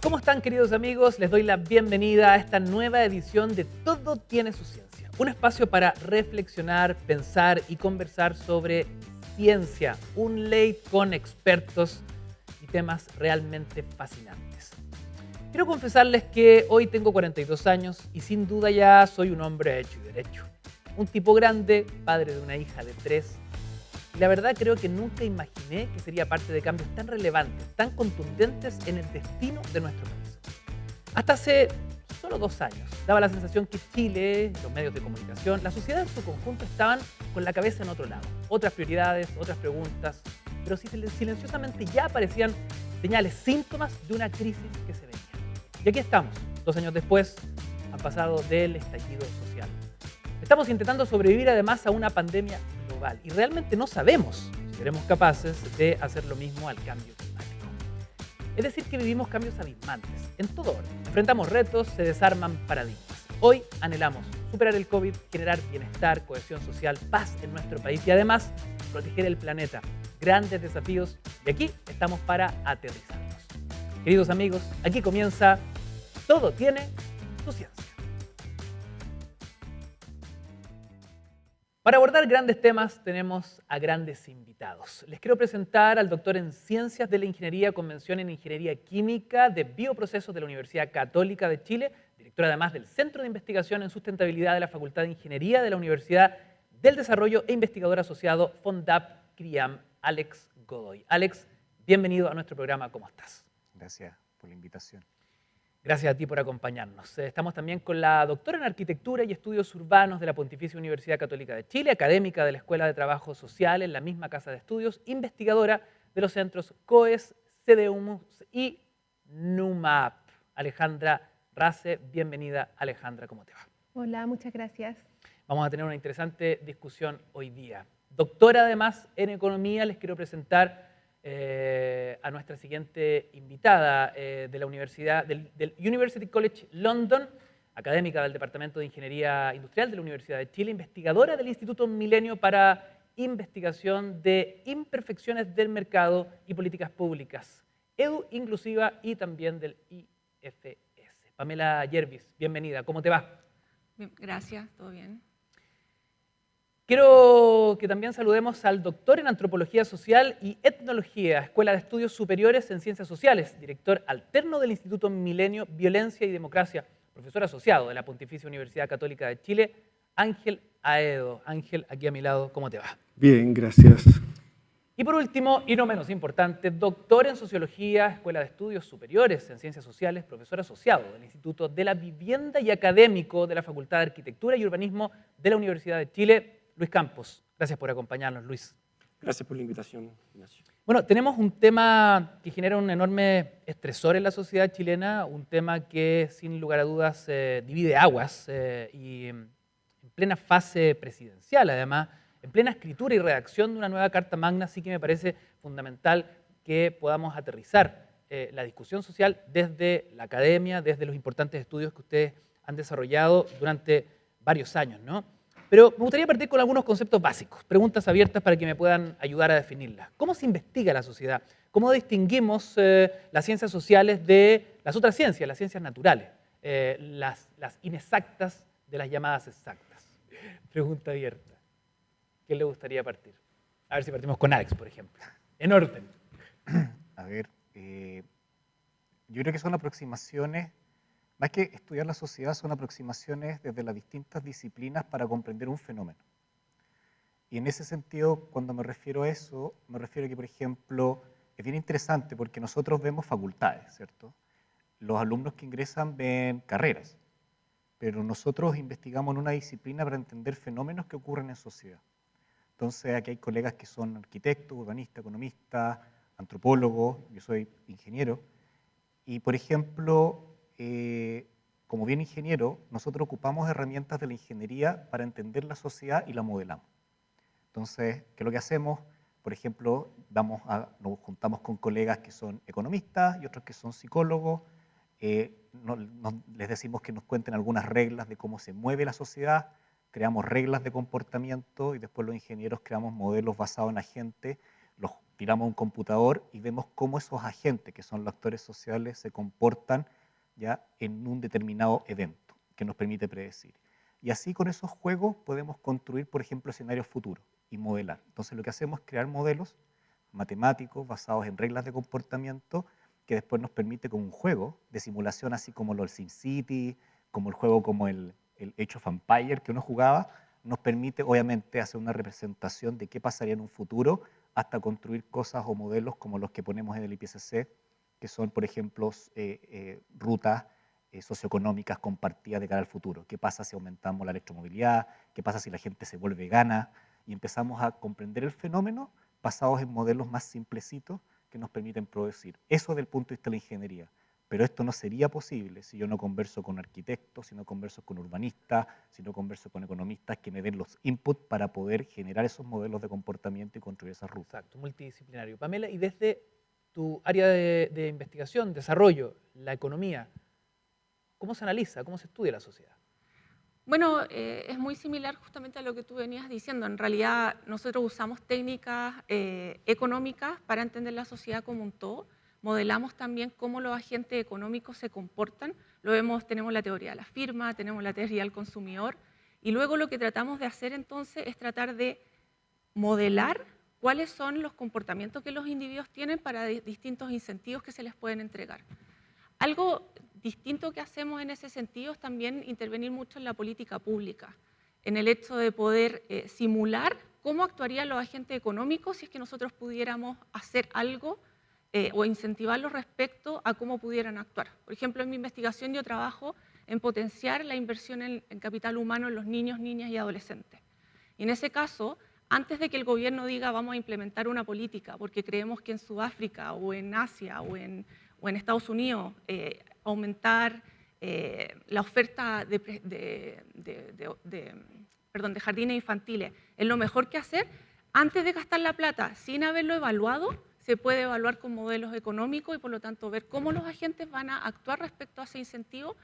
¿Cómo están, queridos amigos? Les doy la bienvenida a esta nueva edición de Todo tiene su ciencia. Un espacio para reflexionar, pensar y conversar sobre ciencia. Un late con expertos y temas realmente fascinantes. Quiero confesarles que hoy tengo 42 años y sin duda ya soy un hombre hecho y derecho. Un tipo grande, padre de una hija de 3. Y la verdad creo que nunca imaginé que sería parte de cambios tan relevantes, tan contundentes en el destino de nuestro país. Hasta hace solo 2 años daba la sensación que Chile, los medios de comunicación, la sociedad en su conjunto estaban con la cabeza en otro lado. Otras prioridades, otras preguntas, pero silenciosamente ya aparecían señales, síntomas de una crisis que se venía. Y aquí estamos, 2 años después, han pasado del estallido social. Estamos intentando sobrevivir además a una pandemia global y realmente no sabemos si seremos capaces de hacer lo mismo al cambio climático. Es decir, que vivimos cambios abismantes en todo orden. Enfrentamos retos, se desarman paradigmas. Hoy anhelamos superar el COVID, generar bienestar, cohesión social, paz en nuestro país y además proteger el planeta. Grandes desafíos y aquí estamos para aterrizarlos. Queridos amigos, aquí comienza Todo tiene su ciencia. Para abordar grandes temas tenemos a grandes invitados. Les quiero presentar al doctor en Ciencias de la Ingeniería con mención en Ingeniería Química de Bioprocesos de la Universidad Católica de Chile, director además del Centro de Investigación en Sustentabilidad de la Facultad de Ingeniería de la Universidad del Desarrollo e investigador asociado FONDAP-CRIAM, Alex Godoy. Alex, bienvenido a nuestro programa. ¿Cómo estás? Gracias por la invitación. Gracias a ti por acompañarnos. Estamos también con la doctora en Arquitectura y Estudios Urbanos de la Pontificia Universidad Católica de Chile, académica de la Escuela de Trabajo Social en la misma casa de estudios, investigadora de los centros COES, CDUMUS y NUMAP. Alejandra Race, bienvenida. Alejandra, ¿cómo te va? Hola, muchas gracias. Vamos a tener una interesante discusión hoy día. Doctora además en Economía, les quiero presentar a nuestra siguiente invitada de la Universidad, del University College London, académica del Departamento de Ingeniería Industrial de la Universidad de Chile, investigadora del Instituto Milenio para Investigación de Imperfecciones del Mercado y Políticas Públicas, Edu Inclusiva y también del IFS. Pamela Yervis, bienvenida, ¿cómo te va? Bien, gracias, todo bien. Quiero que también saludemos al doctor en Antropología Social y Etnología, Escuela de Estudios Superiores en Ciencias Sociales, director alterno del Instituto Milenio, Violencia y Democracia, profesor asociado de la Pontificia Universidad Católica de Chile, Ángel Aedo. Ángel, aquí a mi lado, ¿cómo te va? Bien, gracias. Y por último, y no menos importante, doctor en Sociología, Escuela de Estudios Superiores en Ciencias Sociales, profesor asociado del Instituto de la Vivienda y académico de la Facultad de Arquitectura y Urbanismo de la Universidad de Chile, Luis Campos. Gracias por acompañarnos, Luis. Gracias por la invitación, Ignacio. Bueno, tenemos un tema que genera un enorme estresor en la sociedad chilena, un tema que sin lugar a dudas divide aguas y en plena fase presidencial, además, en plena escritura y redacción de una nueva Carta Magna, sí que me parece fundamental que podamos aterrizar la discusión social desde la academia, desde los importantes estudios que ustedes han desarrollado durante varios años, ¿no? Pero me gustaría partir con algunos conceptos básicos, preguntas abiertas para que me puedan ayudar a definirlas. ¿Cómo se investiga la sociedad? ¿Cómo distinguimos las ciencias sociales de las otras ciencias, las ciencias naturales, las inexactas de las llamadas exactas? Pregunta abierta. ¿Quién le gustaría partir? A ver si partimos con Alex, por ejemplo. En orden. A ver, yo creo que son aproximaciones, más que estudiar la sociedad, son aproximaciones desde las distintas disciplinas para comprender un fenómeno. Y en ese sentido, cuando me refiero a eso, me refiero a que, por ejemplo, es bien interesante porque nosotros vemos facultades, ¿cierto? Los alumnos que ingresan ven carreras, pero nosotros investigamos en una disciplina para entender fenómenos que ocurren en sociedad. Entonces, aquí hay colegas que son arquitectos, urbanistas, economistas, antropólogos, yo soy ingeniero, y, por ejemplo, como bien ingeniero, nosotros ocupamos herramientas de la ingeniería para entender la sociedad y la modelamos. Entonces, ¿qué es lo que hacemos? Por ejemplo, nos juntamos con colegas que son economistas y otros que son psicólogos, les decimos que nos cuenten algunas reglas de cómo se mueve la sociedad, creamos reglas de comportamiento y después los ingenieros creamos modelos basados en agentes, los tiramos un computador y vemos cómo esos agentes, que son los actores sociales, se comportan ya en un determinado evento que nos permite predecir. Y así con esos juegos podemos construir, por ejemplo, escenarios futuros y modelar. Entonces lo que hacemos es crear modelos matemáticos basados en reglas de comportamiento que después nos permite con un juego de simulación, así como los SimCity, como el juego como el Age of Empires que uno jugaba, nos permite obviamente hacer una representación de qué pasaría en un futuro hasta construir cosas o modelos como los que ponemos en el IPCC, que son, por ejemplo, rutas socioeconómicas compartidas de cara al futuro. ¿Qué pasa si aumentamos la electromovilidad? ¿Qué pasa si la gente se vuelve vegana? Y empezamos a comprender el fenómeno basados en modelos más simplecitos que nos permiten producir. Eso desde el punto de vista de la ingeniería. Pero esto no sería posible si yo no converso con arquitectos, si no converso con urbanistas, si no converso con economistas que me den los inputs para poder generar esos modelos de comportamiento y construir esas rutas. Exacto, multidisciplinario. Pamela, y desde tu área de investigación, desarrollo, la economía, ¿cómo se analiza, cómo se estudia la sociedad? Bueno, es muy similar justamente a lo que tú venías diciendo. En realidad, nosotros usamos técnicas económicas para entender la sociedad como un todo. Modelamos también cómo los agentes económicos se comportan. Lo vemos, tenemos la teoría de la firma, tenemos la teoría del consumidor. Y luego lo que tratamos de hacer entonces es tratar de modelar cuáles son los comportamientos que los individuos tienen para distintos incentivos que se les pueden entregar. Algo distinto que hacemos en ese sentido es también intervenir mucho en la política pública, en el hecho de poder simular cómo actuarían los agentes económicos si es que nosotros pudiéramos hacer algo o incentivarlos respecto a cómo pudieran actuar. Por ejemplo, en mi investigación yo trabajo en potenciar la inversión en capital humano en los niños, niñas y adolescentes. Y en ese caso, antes de que el gobierno diga vamos a implementar una política porque creemos que en Sudáfrica o en Asia o en Estados Unidos aumentar la oferta de jardines infantiles es lo mejor que hacer, antes de gastar la plata sin haberlo evaluado, se puede evaluar con modelos económicos y por lo tanto ver cómo los agentes van a actuar respecto a ese incentivo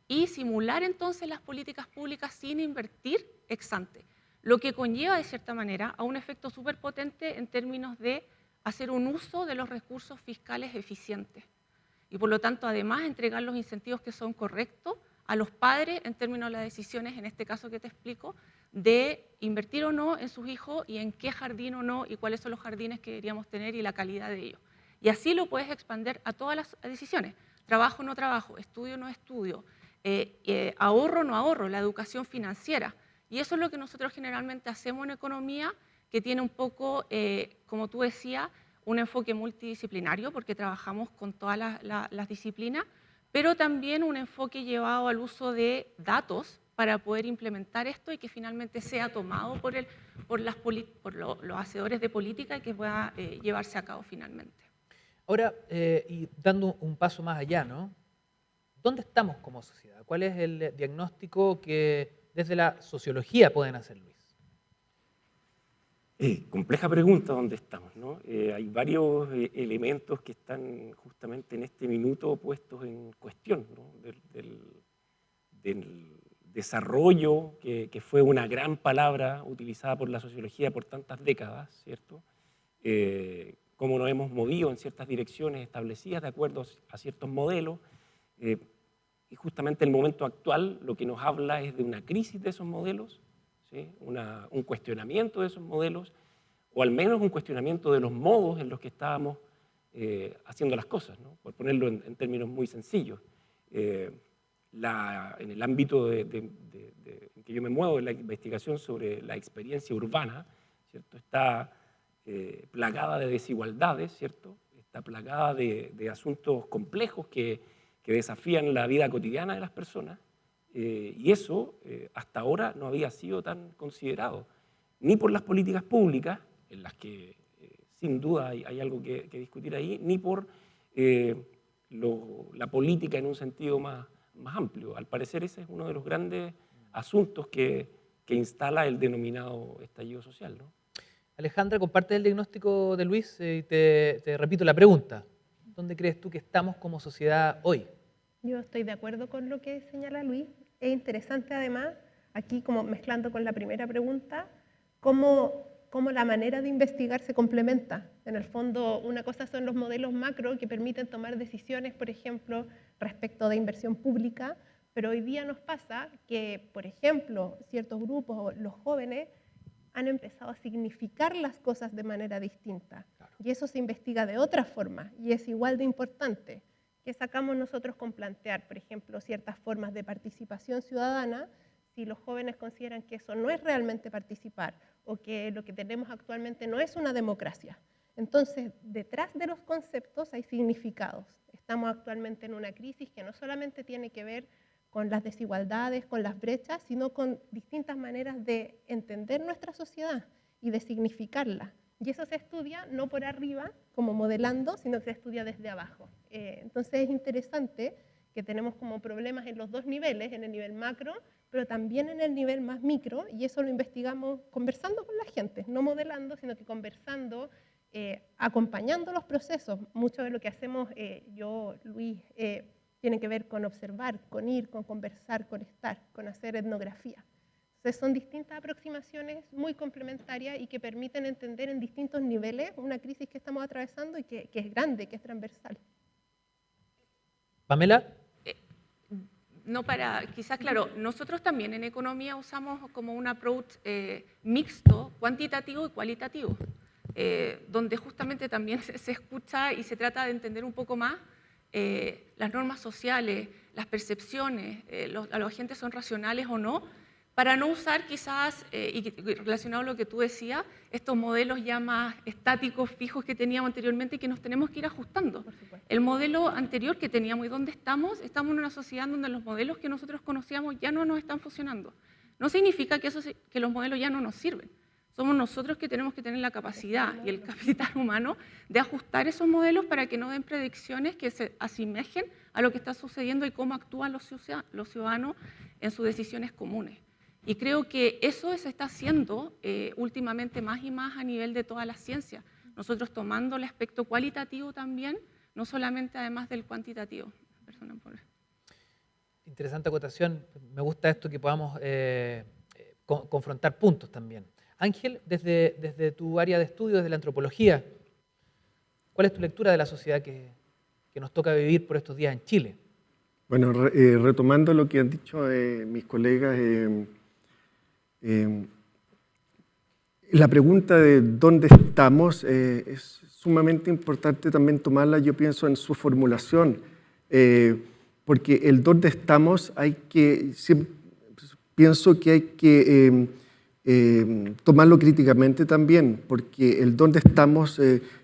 y simular entonces las políticas públicas sin invertir ex ante, lo que conlleva de cierta manera a un efecto súper potente en términos de hacer un uso de los recursos fiscales eficientes. Y por lo tanto, además, entregar los incentivos que son correctos a los padres en términos de las decisiones, en este caso que te explico, de invertir o no en sus hijos y en qué jardín o no y cuáles son los jardines que deberíamos tener y la calidad de ellos. Y así lo puedes expandir a todas las decisiones, trabajo o no trabajo, estudio o no estudio, ahorro o no ahorro, la educación financiera. Y eso es lo que nosotros generalmente hacemos en economía, que tiene un poco, como tú decías, un enfoque multidisciplinario, porque trabajamos con todas las disciplinas, pero también un enfoque llevado al uso de datos para poder implementar esto y que finalmente sea tomado por los hacedores de política y que pueda llevarse a cabo finalmente. Ahora, y dando un paso más allá, ¿no? ¿Dónde estamos como sociedad? ¿Cuál es el diagnóstico que desde la sociología pueden hacer, Luis? Compleja pregunta dónde estamos, ¿no? Hay varios elementos que están justamente en este minuto puestos en cuestión, ¿no? Del desarrollo, que fue una gran palabra utilizada por la sociología por tantas décadas, ¿cierto? Cómo nos hemos movido en ciertas direcciones establecidas de acuerdo a ciertos modelos, y justamente el momento actual lo que nos habla es de una crisis de esos modelos, ¿sí? Un cuestionamiento de esos modelos, o al menos un cuestionamiento de los modos en los que estábamos haciendo las cosas, ¿no? Por ponerlo en términos muy sencillos. En el ámbito en que yo me muevo, en la investigación sobre la experiencia urbana, ¿cierto? Está plagada de desigualdades, ¿cierto? Está plagada de asuntos complejos que desafían la vida cotidiana de las personas, y eso hasta ahora no había sido tan considerado, ni por las políticas públicas, en las que sin duda hay algo que discutir ahí, ni por la política en un sentido más amplio. Al parecer ese es uno de los grandes asuntos que instala el denominado estallido social, ¿no? Alejandra, comparte el diagnóstico de Luis y te repito la pregunta. ¿Dónde crees tú que estamos como sociedad hoy? Yo estoy de acuerdo con lo que señala Luis. Es interesante además, aquí como mezclando con la primera pregunta, cómo cómo la manera de investigar se complementa. En el fondo, una cosa son los modelos macro que permiten tomar decisiones, por ejemplo, respecto de inversión pública, pero hoy día nos pasa que, por ejemplo, ciertos grupos o los jóvenes han empezado a significar las cosas de manera distinta. Claro. Y eso se investiga de otra forma y es igual de importante. ¿Qué sacamos nosotros con plantear, por ejemplo, ciertas formas de participación ciudadana si los jóvenes consideran que eso no es realmente participar o que lo que tenemos actualmente no es una democracia? Entonces, detrás de los conceptos hay significados. Estamos actualmente en una crisis que no solamente tiene que ver con las desigualdades, con las brechas, sino con distintas maneras de entender nuestra sociedad y de significarla. Y eso se estudia no por arriba, como modelando, sino que se estudia desde abajo. Entonces es interesante que tenemos como problemas en los dos niveles, en el nivel macro, pero también en el nivel más micro, y eso lo investigamos conversando con la gente, no modelando, sino que conversando, acompañando los procesos. Mucho de lo que hacemos yo, Luis, tiene que ver con observar, con ir, con conversar, con estar, con hacer etnografía. Entonces son distintas aproximaciones muy complementarias y que permiten entender en distintos niveles una crisis que estamos atravesando y que es grande, que es transversal. ¿Pamela? No, quizás, claro, nosotros también en economía usamos como un approach mixto, cuantitativo y cualitativo, donde justamente también se escucha y se trata de entender un poco más las normas sociales, las percepciones, los agentes son racionales o no, para no usar quizás, y relacionado a lo que tú decías, estos modelos ya más estáticos, fijos que teníamos anteriormente y que nos tenemos que ir ajustando. El modelo anterior que teníamos y donde estamos en una sociedad donde los modelos que nosotros conocíamos ya no nos están funcionando. No significa que los modelos ya no nos sirven. Somos nosotros que tenemos que tener la capacidad y el capital humano de ajustar esos modelos para que no den predicciones que se asemejen a lo que está sucediendo y cómo actúan los ciudadanos en sus decisiones comunes. Y creo que eso se está haciendo últimamente más y más a nivel de todas las ciencias. Nosotros tomando el aspecto cualitativo también, no solamente además del cuantitativo. Interesante acotación. Me gusta esto que podamos confrontar puntos también. Ángel, desde tu área de estudio, desde la antropología, ¿cuál es tu lectura de la sociedad que nos toca vivir por estos días en Chile? Bueno, retomando lo que han dicho mis colegas, la pregunta de dónde estamos es sumamente importante también tomarla, yo pienso, en su formulación, porque el dónde estamos pienso que hay que tomarlo críticamente también, porque el dónde estamos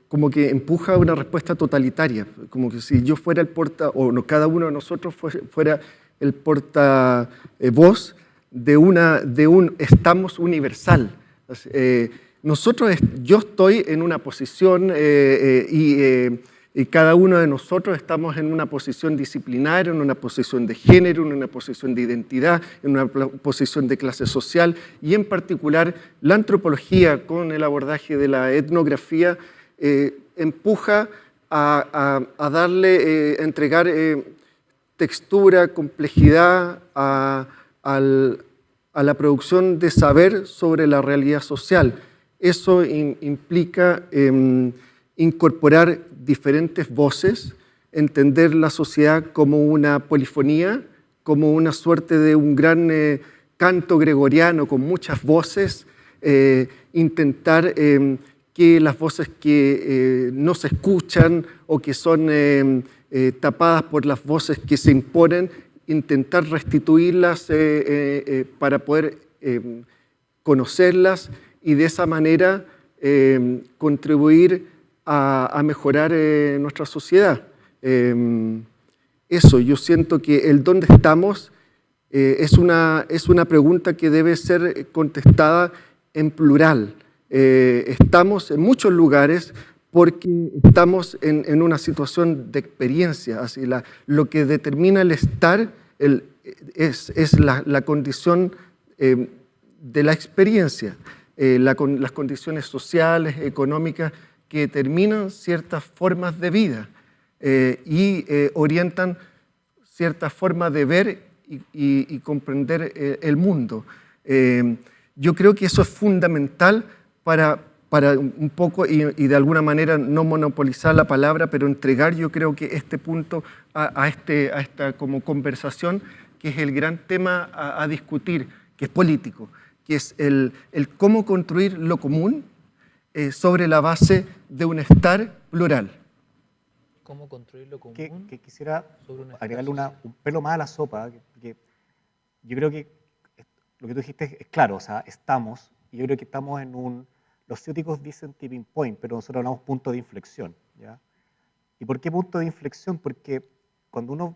como que empuja una respuesta totalitaria, como que si yo fuera el cada uno de nosotros fuera el portavoz de un estamos universal. Yo estoy en una posición y cada uno de nosotros estamos en una posición disciplinaria, en una posición de género, en una posición de identidad, en una posición de clase social, y en particular la antropología con el abordaje de la etnografía empuja a entregar textura, complejidad a la producción de saber sobre la realidad social. Eso implica incorporar diferentes voces, entender la sociedad como una polifonía, como una suerte de un gran canto gregoriano con muchas voces, intentar que las voces que no se escuchan o que son tapadas por las voces que se imponen, intentar restituirlas para poder conocerlas y de esa manera contribuir a mejorar nuestra sociedad. Eso, yo siento que el dónde estamos es una pregunta que debe ser contestada en plural. Estamos en muchos lugares porque estamos en una situación de experiencia. Así, lo que determina el estar es la condición de la experiencia, las condiciones sociales, económicas, que determinan ciertas formas de vida y orientan ciertas formas de ver y comprender el mundo. Yo creo que eso es fundamental para un poco y de alguna manera no monopolizar la palabra, pero entregar yo creo que este punto a esta como conversación, que es el gran tema a discutir, que es político, que es el cómo construir lo común sobre la base de un estar plural. ¿Cómo construir lo común? Que quisiera sobre un agregarle espacio un pelo más a la sopa, que yo creo que lo que tú dijiste es claro, o sea, estamos, y yo creo que estamos en los ciúticos dicen tipping point, pero nosotros hablamos punto de inflexión, ¿ya? ¿Y por qué punto de inflexión? Porque cuando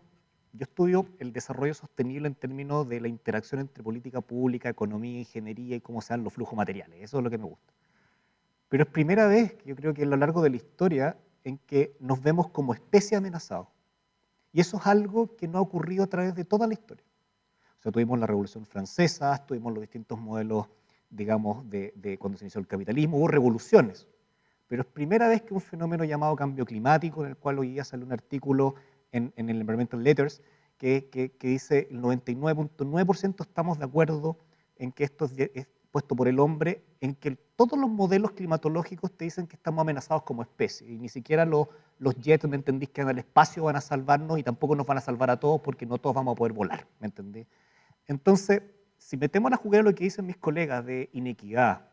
yo estudio el desarrollo sostenible en términos de la interacción entre política pública, economía, ingeniería y cómo se dan los flujos materiales, eso es lo que me gusta. Pero es primera vez, yo creo que a lo largo de la historia, en que nos vemos como especie amenazados. Y eso es algo que no ha ocurrido a través de toda la historia. O sea, tuvimos la Revolución Francesa, tuvimos los distintos modelos, digamos, de cuando se inició el capitalismo, hubo revoluciones. Pero es primera vez que un fenómeno llamado cambio climático, en el cual hoy día sale un artículo en el Environmental Letters, que dice el 99.9% estamos de acuerdo en que esto es puesto por el hombre, en que todos los modelos climatológicos te dicen que estamos amenazados como especie, y ni siquiera los jets, ¿me entendís?, que en el espacio van a salvarnos, y tampoco nos van a salvar a todos, porque no todos vamos a poder volar, ¿me entendés? Entonces, si metemos a la jugada lo que dicen mis colegas de inequidad,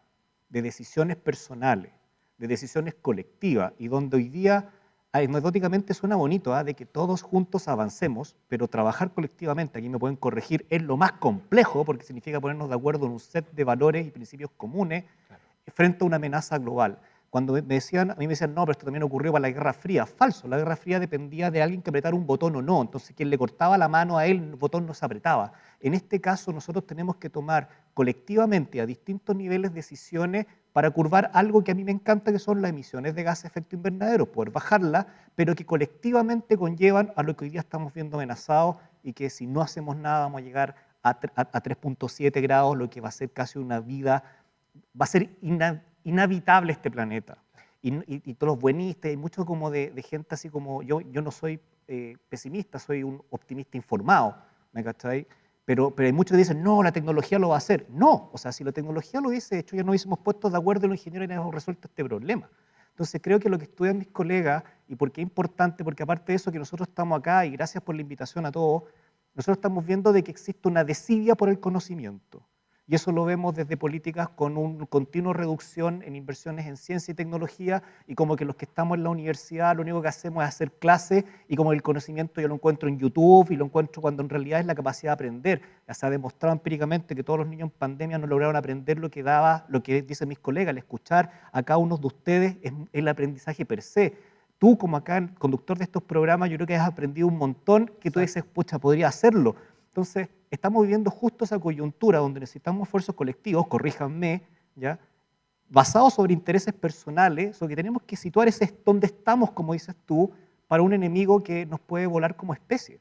de decisiones personales, de decisiones colectivas, y donde hoy día anecdóticamente suena bonito, de que todos juntos avancemos, pero trabajar colectivamente, aquí me pueden corregir, es lo más complejo, porque significa ponernos de acuerdo en un set de valores y principios comunes, claro, frente a una amenaza global. Cuando a mí me decían, no, pero esto también ocurrió para la Guerra Fría. Falso, la Guerra Fría dependía de alguien que apretara un botón o no, entonces quien le cortaba la mano a él, el botón no se apretaba. En este caso nosotros tenemos que tomar colectivamente a distintos niveles decisiones para curvar algo que a mí me encanta, que son las emisiones de gases de efecto invernadero, poder bajarlas, pero que colectivamente conllevan a lo que hoy día estamos viendo amenazados, y que si no hacemos nada vamos a llegar a 3.7 grados, lo que va a ser casi una vida, va a ser inhabitable este planeta. Y todos los buenistas, y mucho como de gente así como yo no soy pesimista, soy un optimista informado, ¿me cachai? Pero hay muchos que dicen, no, la tecnología lo va a hacer. No, o sea, si la tecnología lo hubiese hecho, ya no hubiésemos puesto de acuerdo los ingenieros y no hubiésemos resuelto este problema. Entonces creo que lo que estudian mis colegas, y por qué es importante, porque aparte de eso que nosotros estamos acá, y gracias por la invitación a todos, nosotros estamos viendo de que existe una desidia por el conocimiento. Y eso lo vemos desde políticas con una continua reducción en inversiones en ciencia y tecnología, y como que los que estamos en la universidad lo único que hacemos es hacer clases, y como el conocimiento yo lo encuentro en YouTube, y lo encuentro cuando en realidad es la capacidad de aprender. Ya se ha demostrado empíricamente que todos los niños en pandemia no lograron aprender lo que dicen mis colegas, el escuchar a cada uno de ustedes es el aprendizaje per se. Tú, como acá el conductor de estos programas, yo creo que has aprendido un montón, que tú dices, pucha, podría hacerlo. Entonces, estamos viviendo justo esa coyuntura donde necesitamos esfuerzos colectivos, corríjanme, ¿ya?, basados sobre intereses personales, sobre que tenemos que situar donde estamos, como dices tú, para un enemigo que nos puede volar como especie.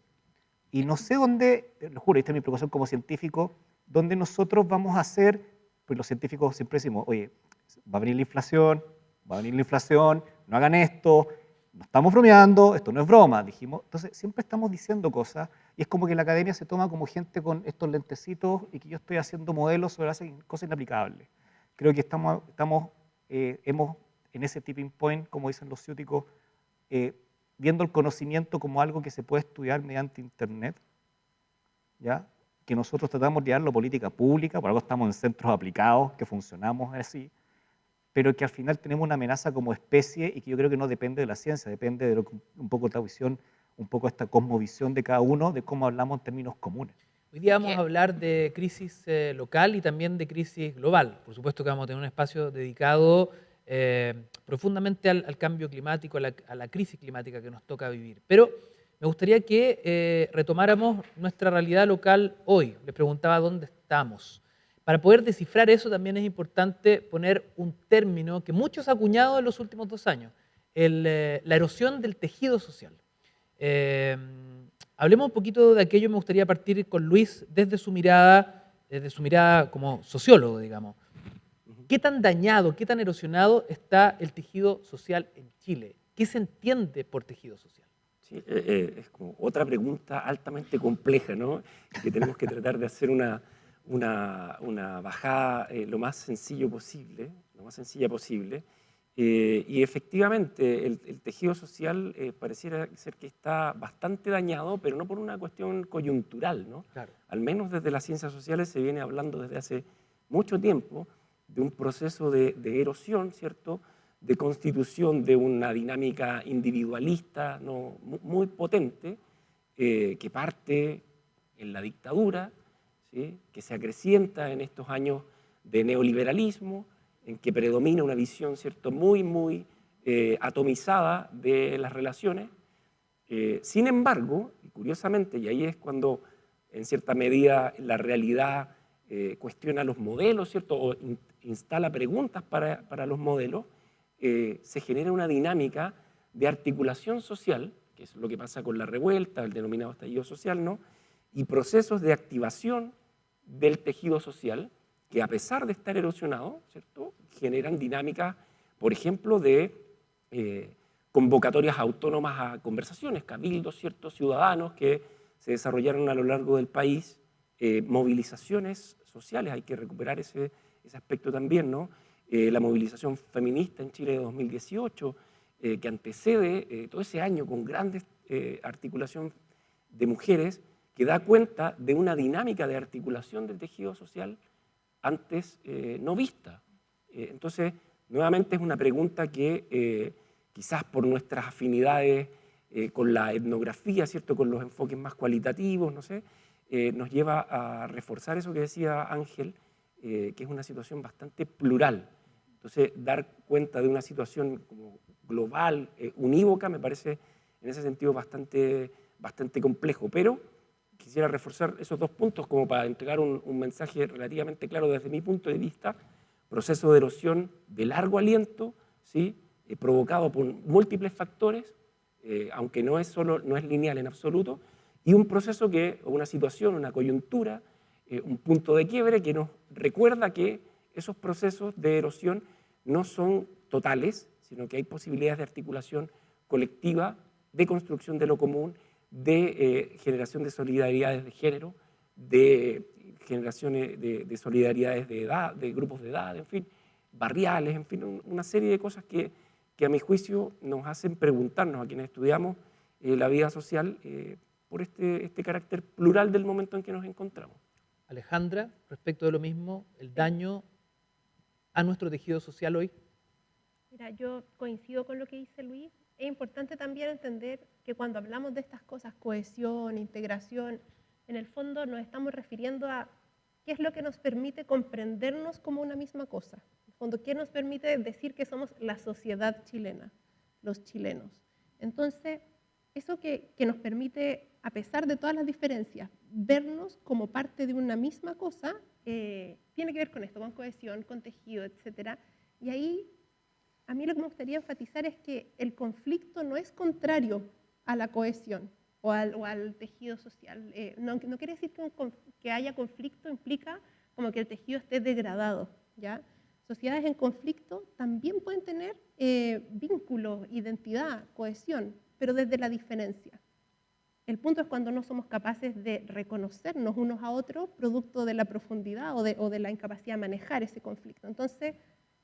Y no sé dónde, lo juro, esta es mi preocupación como científico, dónde nosotros vamos a hacer, pues los científicos siempre decimos, oye, va a venir la inflación, no hagan esto, no estamos bromeando, esto no es broma, dijimos. Entonces siempre estamos diciendo cosas, y es como que la academia se toma como gente con estos lentecitos, y que yo estoy haciendo modelos sobre cosas inaplicables. Creo que estamos en ese tipping point, como dicen los ciúticos, viendo el conocimiento como algo que se puede estudiar mediante Internet, ¿ya?, que nosotros tratamos de darlo política pública, por algo estamos en centros aplicados, que funcionamos así, pero que al final tenemos una amenaza como especie, y que yo creo que no depende de la ciencia, depende de un poco esta visión, un poco esta cosmovisión de cada uno, de cómo hablamos en términos comunes. Hoy día vamos a hablar de crisis local y también de crisis global. Por supuesto que vamos a tener un espacio dedicado profundamente al cambio climático, a la crisis climática que nos toca vivir. Pero me gustaría que retomáramos nuestra realidad local hoy. Les preguntaba dónde estamos. Para poder descifrar eso también es importante poner un término que muchos han acuñado en los últimos 2 años, la erosión del tejido social. Hablemos un poquito de aquello. Me gustaría partir con Luis desde su mirada como sociólogo, digamos. ¿Qué tan dañado, qué tan erosionado está el tejido social en Chile? ¿Qué se entiende por tejido social? Sí, es como otra pregunta altamente compleja, ¿no?, que tenemos que tratar de hacer una bajada lo más sencillo posible. lo más sencilla posible. Y efectivamente el tejido social pareciera ser que está bastante dañado, pero no por una cuestión coyuntural, ¿no? Claro. Al menos desde las ciencias sociales se viene hablando desde hace mucho tiempo de un proceso de erosión, ¿cierto?, de constitución de una dinámica individualista, ¿no?, muy potente, que parte en la dictadura, ¿sí?, que se acrecienta en estos años de neoliberalismo, en que predomina una visión, ¿cierto?, muy atomizada de las relaciones. Sin embargo, y curiosamente, y ahí es cuando en cierta medida la realidad cuestiona los modelos, ¿cierto?, o instala preguntas para los modelos, se genera una dinámica de articulación social, que es lo que pasa con la revuelta, el denominado estallido social, ¿no?, y procesos de activación del tejido social, que a pesar de estar erosionado, ¿cierto?, generan dinámicas, por ejemplo, de convocatorias autónomas a conversaciones, cabildos, ¿cierto?, ciudadanos que se desarrollaron a lo largo del país, movilizaciones sociales, hay que recuperar ese aspecto también, ¿no? La movilización feminista en Chile de 2018, que antecede todo ese año con grandes articulación de mujeres, que da cuenta de una dinámica de articulación del tejido social antes no vista. Entonces, nuevamente es una pregunta que quizás por nuestras afinidades con la etnografía, ¿cierto?, con los enfoques más cualitativos, no sé, nos lleva a reforzar eso que decía Ángel, que es una situación bastante plural. Entonces, dar cuenta de una situación como global, unívoca, me parece en ese sentido bastante complejo, pero quisiera reforzar esos dos puntos como para entregar un mensaje relativamente claro desde mi punto de vista. Proceso de erosión de largo aliento, ¿sí?, provocado por múltiples factores, aunque no es lineal en absoluto, y un proceso una situación, una coyuntura, un punto de quiebre que nos recuerda que esos procesos de erosión no son totales, sino que hay posibilidades de articulación colectiva, de construcción de lo común, de generación de solidaridades de género, de generaciones de solidaridades de edad, de grupos de edad, en fin, barriales, en fin, una serie de cosas que a mi juicio nos hacen preguntarnos a quienes estudiamos la vida social por este carácter plural del momento en que nos encontramos. Alejandra, respecto de lo mismo, el daño a nuestro tejido social hoy. Mira, yo coincido con lo que dice Luis. Es importante también entender que cuando hablamos de estas cosas, cohesión, integración, en el fondo nos estamos refiriendo a qué es lo que nos permite comprendernos como una misma cosa. En el fondo, qué nos permite decir que somos la sociedad chilena, los chilenos. Entonces, eso que nos permite, a pesar de todas las diferencias, vernos como parte de una misma cosa, tiene que ver con esto, con cohesión, con tejido, etc. Y ahí, a mí lo que me gustaría enfatizar es que el conflicto no es contrario a la cohesión o al tejido social. No quiere decir que haya conflicto implica como que el tejido esté degradado, ¿ya? Sociedades en conflicto también pueden tener vínculos, identidad, cohesión, pero desde la diferencia. El punto es cuando no somos capaces de reconocernos unos a otros producto de la profundidad o de la incapacidad de manejar ese conflicto. Entonces,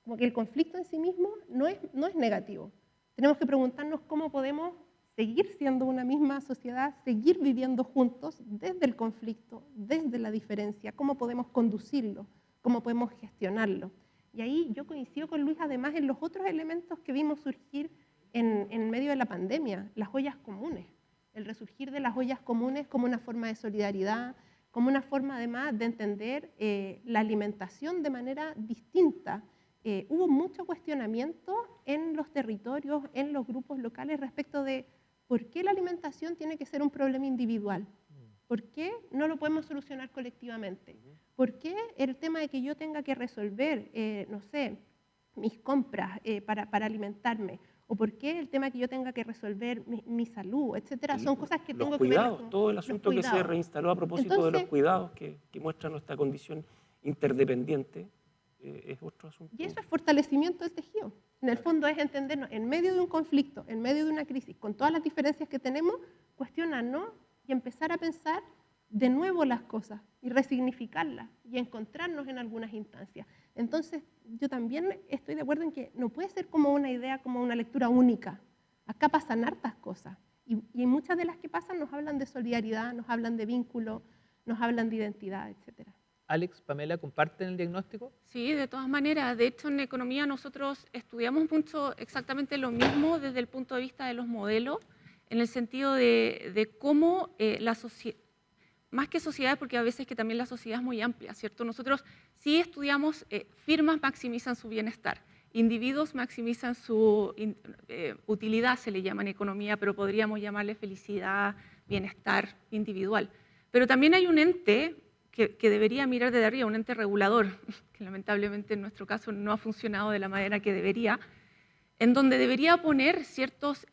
como que el conflicto en sí mismo no es negativo. Tenemos que preguntarnos cómo podemos seguir siendo una misma sociedad, seguir viviendo juntos desde el conflicto, desde la diferencia, cómo podemos conducirlo, cómo podemos gestionarlo. Y ahí yo coincido con Luis, además, en los otros elementos que vimos surgir en medio de la pandemia, las ollas comunes, el resurgir de las ollas comunes como una forma de solidaridad, como una forma además de entender la alimentación de manera distinta. Hubo mucho cuestionamiento en los territorios, en los grupos locales respecto de por qué la alimentación tiene que ser un problema individual, por qué no lo podemos solucionar colectivamente, por qué el tema de que yo tenga que resolver, no sé, mis compras para alimentarme, o por qué el tema de que yo tenga que resolver mi salud, etcétera, son cosas que tengo que ver. Los cuidados, todo el asunto que se reinstaló a propósito de los cuidados que muestra nuestra condición interdependiente. Es otro asunto. Y eso es fortalecimiento del tejido. En el fondo es entendernos en medio de un conflicto, en medio de una crisis, con todas las diferencias que tenemos, cuestionarnos y empezar a pensar de nuevo las cosas y resignificarlas y encontrarnos en algunas instancias. Entonces, yo también estoy de acuerdo en que no puede ser como una idea, como una lectura única. Acá pasan hartas cosas y muchas de las que pasan nos hablan de solidaridad, nos hablan de vínculo, nos hablan de identidad, etc. Alex, Pamela, ¿comparten el diagnóstico? Sí, de todas maneras. De hecho, en economía nosotros estudiamos mucho exactamente lo mismo desde el punto de vista de los modelos, en el sentido de cómo la sociedad, más que sociedad, porque a veces que también la sociedad es muy amplia, ¿cierto? Nosotros sí estudiamos, firmas maximizan su bienestar, individuos maximizan su utilidad, se le llama en economía, pero podríamos llamarle felicidad, bienestar individual. Pero también hay un ente que debería mirar desde arriba, un ente regulador, que lamentablemente en nuestro caso no ha funcionado de la manera que debería, en donde debería poner ciertos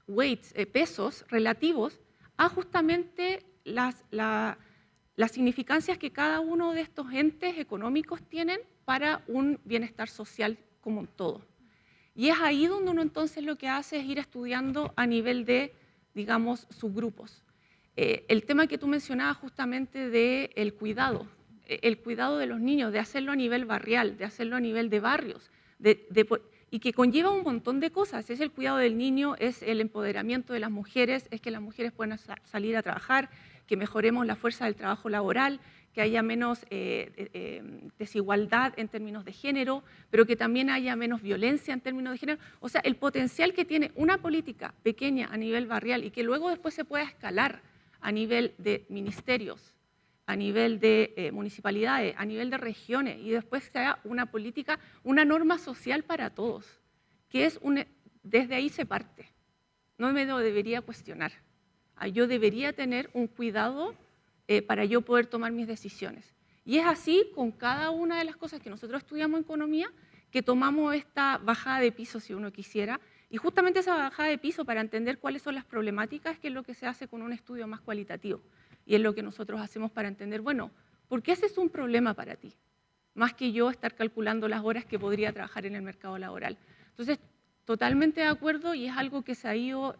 weights, pesos relativos a justamente las significancias que cada uno de estos entes económicos tienen para un bienestar social como un todo. Y es ahí donde uno entonces lo que hace es ir estudiando a nivel de, digamos, subgrupos. El tema que tú mencionabas justamente del cuidado, el cuidado de los niños, de hacerlo a nivel barrial, de hacerlo a nivel de barrios, y que conlleva un montón de cosas. Es el cuidado del niño, es el empoderamiento de las mujeres, es que las mujeres puedan salir a trabajar, que mejoremos la fuerza del trabajo laboral, que haya menos desigualdad en términos de género, pero que también haya menos violencia en términos de género. O sea, el potencial que tiene una política pequeña a nivel barrial y que luego después se pueda escalar a nivel de ministerios, a nivel de municipalidades, a nivel de regiones, y después sea una política, una norma social para todos, que es desde ahí se parte. No me lo debería cuestionar. Yo debería tener un cuidado para yo poder tomar mis decisiones. Y es así con cada una de las cosas que nosotros estudiamos en economía, que tomamos esta bajada de piso, si uno quisiera, y justamente esa bajada de piso para entender cuáles son las problemáticas, que es lo que se hace con un estudio más cualitativo. Y es lo que nosotros hacemos para entender, bueno, ¿por qué ese es un problema para ti? Más que yo estar calculando las horas que podría trabajar en el mercado laboral. Entonces, totalmente de acuerdo, y es algo que se ha ido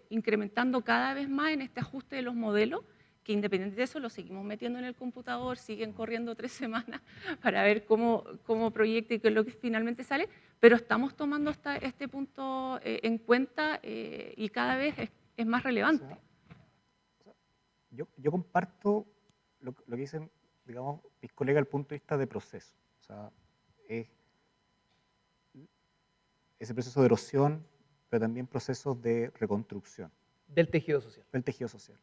incrementando cada vez más en este ajuste de los modelos, que independiente de eso lo seguimos metiendo en el computador, siguen corriendo 3 semanas para ver cómo proyecta y qué es lo que finalmente sale, pero estamos tomando este punto en cuenta y cada vez es más relevante. Yo comparto lo que dicen, digamos, mis colegas al punto de vista de proceso. O sea, es ese proceso de erosión, pero también procesos de reconstrucción. Del tejido social. Del tejido social.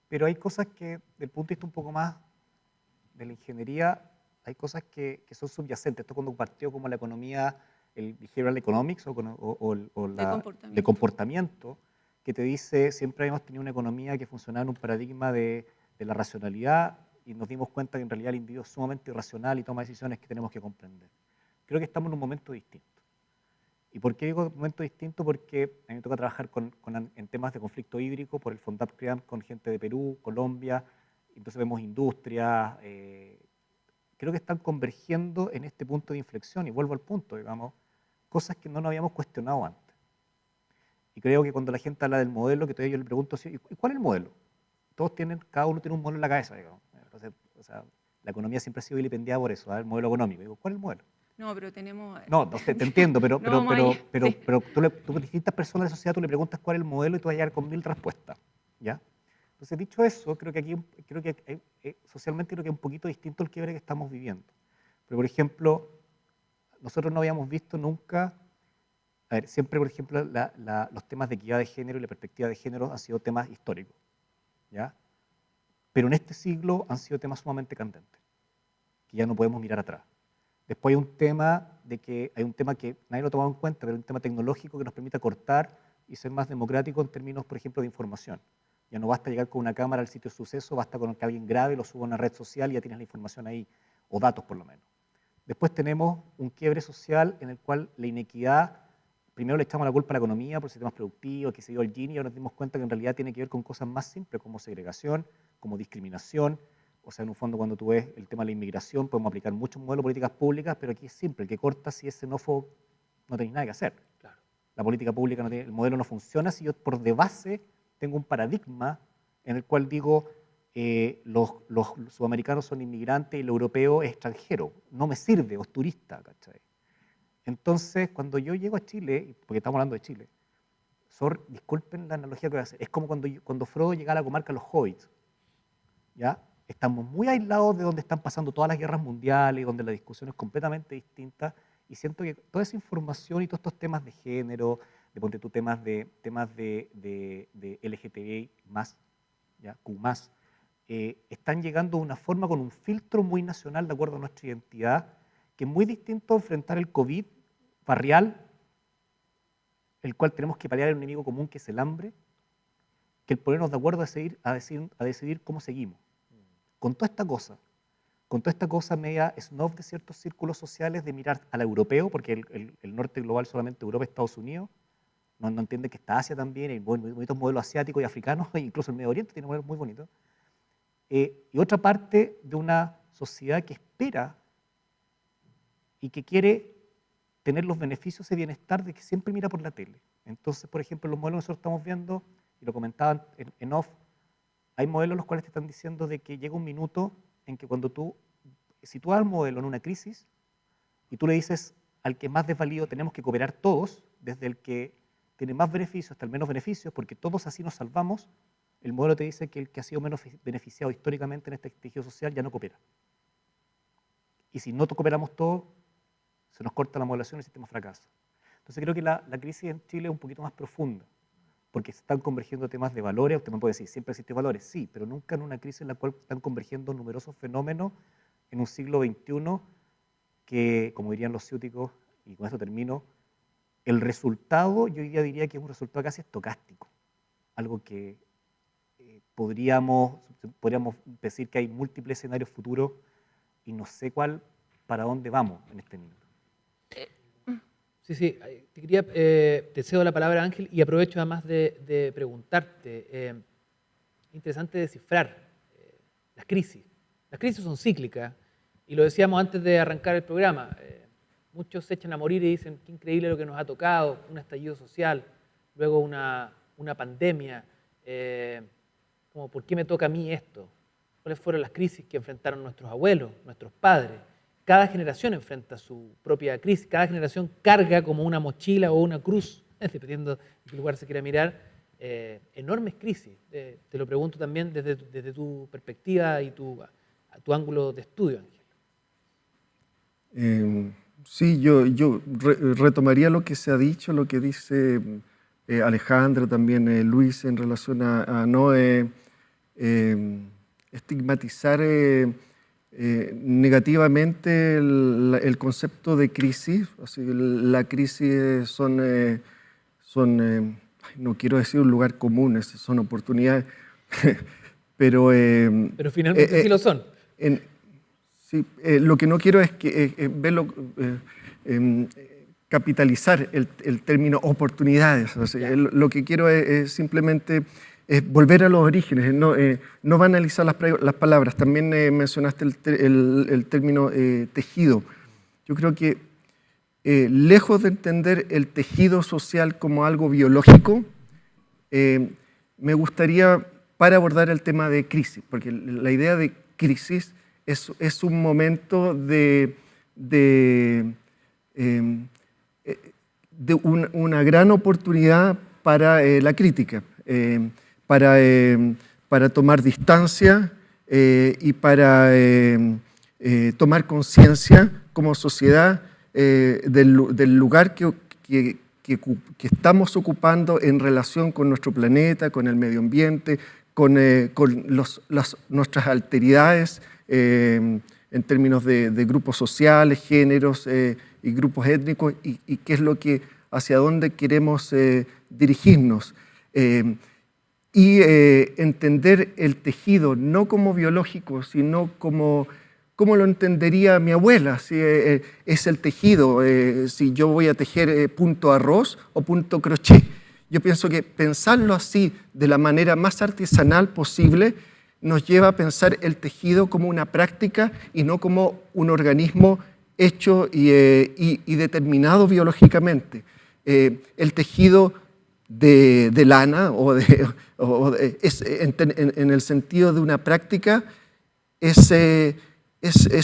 Pero hay cosas que, desde el punto de vista un poco más de la ingeniería, hay cosas que son subyacentes. Esto cuando partió como la economía, el behavioral economics o la de comportamiento, que te dice, siempre hemos tenido una economía que funcionaba en un paradigma de la racionalidad y nos dimos cuenta que en realidad el individuo es sumamente irracional y toma decisiones que tenemos que comprender. Creo que estamos en un momento distinto. ¿Y por qué digo momento distinto? Porque a mí me toca trabajar en temas de conflicto hídrico por el FONDAP-CREAM con gente de Perú, Colombia, entonces vemos industrias, creo que están convergiendo en este punto de inflexión, y vuelvo al punto, digamos, cosas que no nos habíamos cuestionado antes. Y creo que cuando la gente habla del modelo, que todavía yo le pregunto, ¿y cuál es el modelo? Cada uno tiene un modelo en la cabeza, digamos. Entonces, o sea, la economía siempre ha sido vilipendiada por eso, el modelo económico. Digo, ¿cuál es el modelo? No, pero tenemos... No, te entiendo, pero sí. tú a distintas personas de la sociedad tú le preguntas cuál es el modelo y tú vas a llegar con 1000 respuestas, ¿ya? Entonces, dicho eso, creo que socialmente creo que es un poquito distinto el quiebre que estamos viviendo. Pero, por ejemplo, nosotros no habíamos visto nunca, a ver, siempre, por ejemplo, los temas de equidad de género y la perspectiva de género han sido temas históricos, ¿ya? Pero en este siglo han sido temas sumamente candentes, que ya no podemos mirar atrás. Después hay un tema que nadie lo ha tomado en cuenta, pero hay un tema tecnológico que nos permite acortar y ser más democrático en términos, por ejemplo, de información. Ya no basta llegar con una cámara al sitio de suceso, basta con que alguien grabe, lo suba a una red social y ya tienes la información ahí, o datos por lo menos. Después tenemos un quiebre social en el cual la inequidad, primero le echamos la culpa a la economía por sistemas productivos, que se dio el Gini, y ahora nos dimos cuenta que en realidad tiene que ver con cosas más simples como segregación, como discriminación. O sea, en un fondo, cuando tú ves el tema de la inmigración, podemos aplicar muchos modelos de políticas públicas, pero aquí es simple, el que corta si es xenófobo no tenéis nada que hacer. Claro. La política pública, el modelo no funciona si yo por de base tengo un paradigma en el cual digo, los sudamericanos son inmigrantes y el europeo es extranjero, no me sirve, o es turista, ¿cachai? Entonces, cuando yo llego a Chile, porque estamos hablando de Chile, disculpen la analogía que voy a hacer, es como cuando Frodo llega a la comarca de los hobbits, ¿ya? Estamos muy aislados de donde están pasando todas las guerras mundiales y donde la discusión es completamente distinta, y siento que toda esa información y todos estos temas de género, de ponte tú temas de LGTBI+, ¿ya? Q+, están llegando de una forma con un filtro muy nacional de acuerdo a nuestra identidad, que es muy distinto a enfrentar el COVID barrial, el cual tenemos que paliar el enemigo común que es el hambre, que el ponernos de acuerdo a decidir cómo seguimos. Con toda esta cosa media snob de ciertos círculos sociales de mirar al europeo, porque el norte global solamente Europa y Estados Unidos, no entiende que está Asia también, hay bonitos modelos asiáticos y africanos, incluso el Medio Oriente tiene modelos muy bonitos. Y otra parte de una sociedad que espera y que quiere tener los beneficios y bienestar de que siempre mira por la tele. Entonces, por ejemplo, los modelos que nosotros estamos viendo, y lo comentaban en off, hay modelos en los cuales te están diciendo de que llega un minuto en que cuando tú sitúas al modelo en una crisis y tú le dices al que más desvalido tenemos que cooperar todos, desde el que tiene más beneficios hasta el menos beneficios, porque todos así nos salvamos, el modelo te dice que el que ha sido menos beneficiado históricamente en este tejido social ya no coopera. Y si no cooperamos todos, se nos corta la modelación y el sistema fracasa. Entonces creo que la crisis en Chile es un poquito más profunda, porque se están convergiendo temas de valores. Usted me puede decir, siempre existen valores, sí, pero nunca en una crisis en la cual están convergiendo numerosos fenómenos en un siglo XXI que, como dirían los ciúticos, y con esto termino, el resultado, yo hoy día diría que es un resultado casi estocástico, algo que podríamos decir que hay múltiples escenarios futuros y no sé para dónde vamos en este minuto. Sí, te cedo la palabra, Ángel, y aprovecho además de preguntarte. Interesante descifrar las crisis. Las crisis son cíclicas, y lo decíamos antes de arrancar el programa. Muchos se echan a morir y dicen, qué increíble lo que nos ha tocado, un estallido social, luego una pandemia. Como, ¿por qué me toca a mí esto? ¿Cuáles fueron las crisis que enfrentaron nuestros abuelos, nuestros padres? Cada generación enfrenta su propia crisis, cada generación carga como una mochila o una cruz, dependiendo de qué lugar se quiera mirar, enormes crisis. Te lo pregunto también desde tu perspectiva y tu ángulo de estudio, Ángel. Sí, yo retomaría lo que se ha dicho, lo que dice Alejandra, también Luis, en relación a no estigmatizar negativamente el concepto de crisis. Así, la crisis son no quiero decir un lugar común, son oportunidades, pero finalmente sí lo son. Sí, lo que no quiero es que verlo, capitalizar el término oportunidades. O sea, lo que quiero es simplemente volver a los orígenes, no banalizar las palabras. También mencionaste el término tejido. Yo creo que lejos de entender el tejido social como algo biológico, me gustaría, para abordar el tema de crisis, porque la idea de crisis es un momento de una gran oportunidad para la crítica, para tomar distancia y para tomar conciencia como sociedad del lugar que estamos ocupando en relación con nuestro planeta, con el medio ambiente, con nuestras alteridades en términos de grupos sociales, géneros y grupos étnicos, y qué es hacia dónde queremos dirigirnos. Y entender el tejido no como biológico, sino como lo entendería mi abuela. Si es el tejido, si yo voy a tejer punto arroz o punto crochet. Yo pienso que pensarlo así, de la manera más artesanal posible, nos lleva a pensar el tejido como una práctica y no como un organismo hecho y determinado biológicamente. El tejido de lana en el sentido de una práctica, es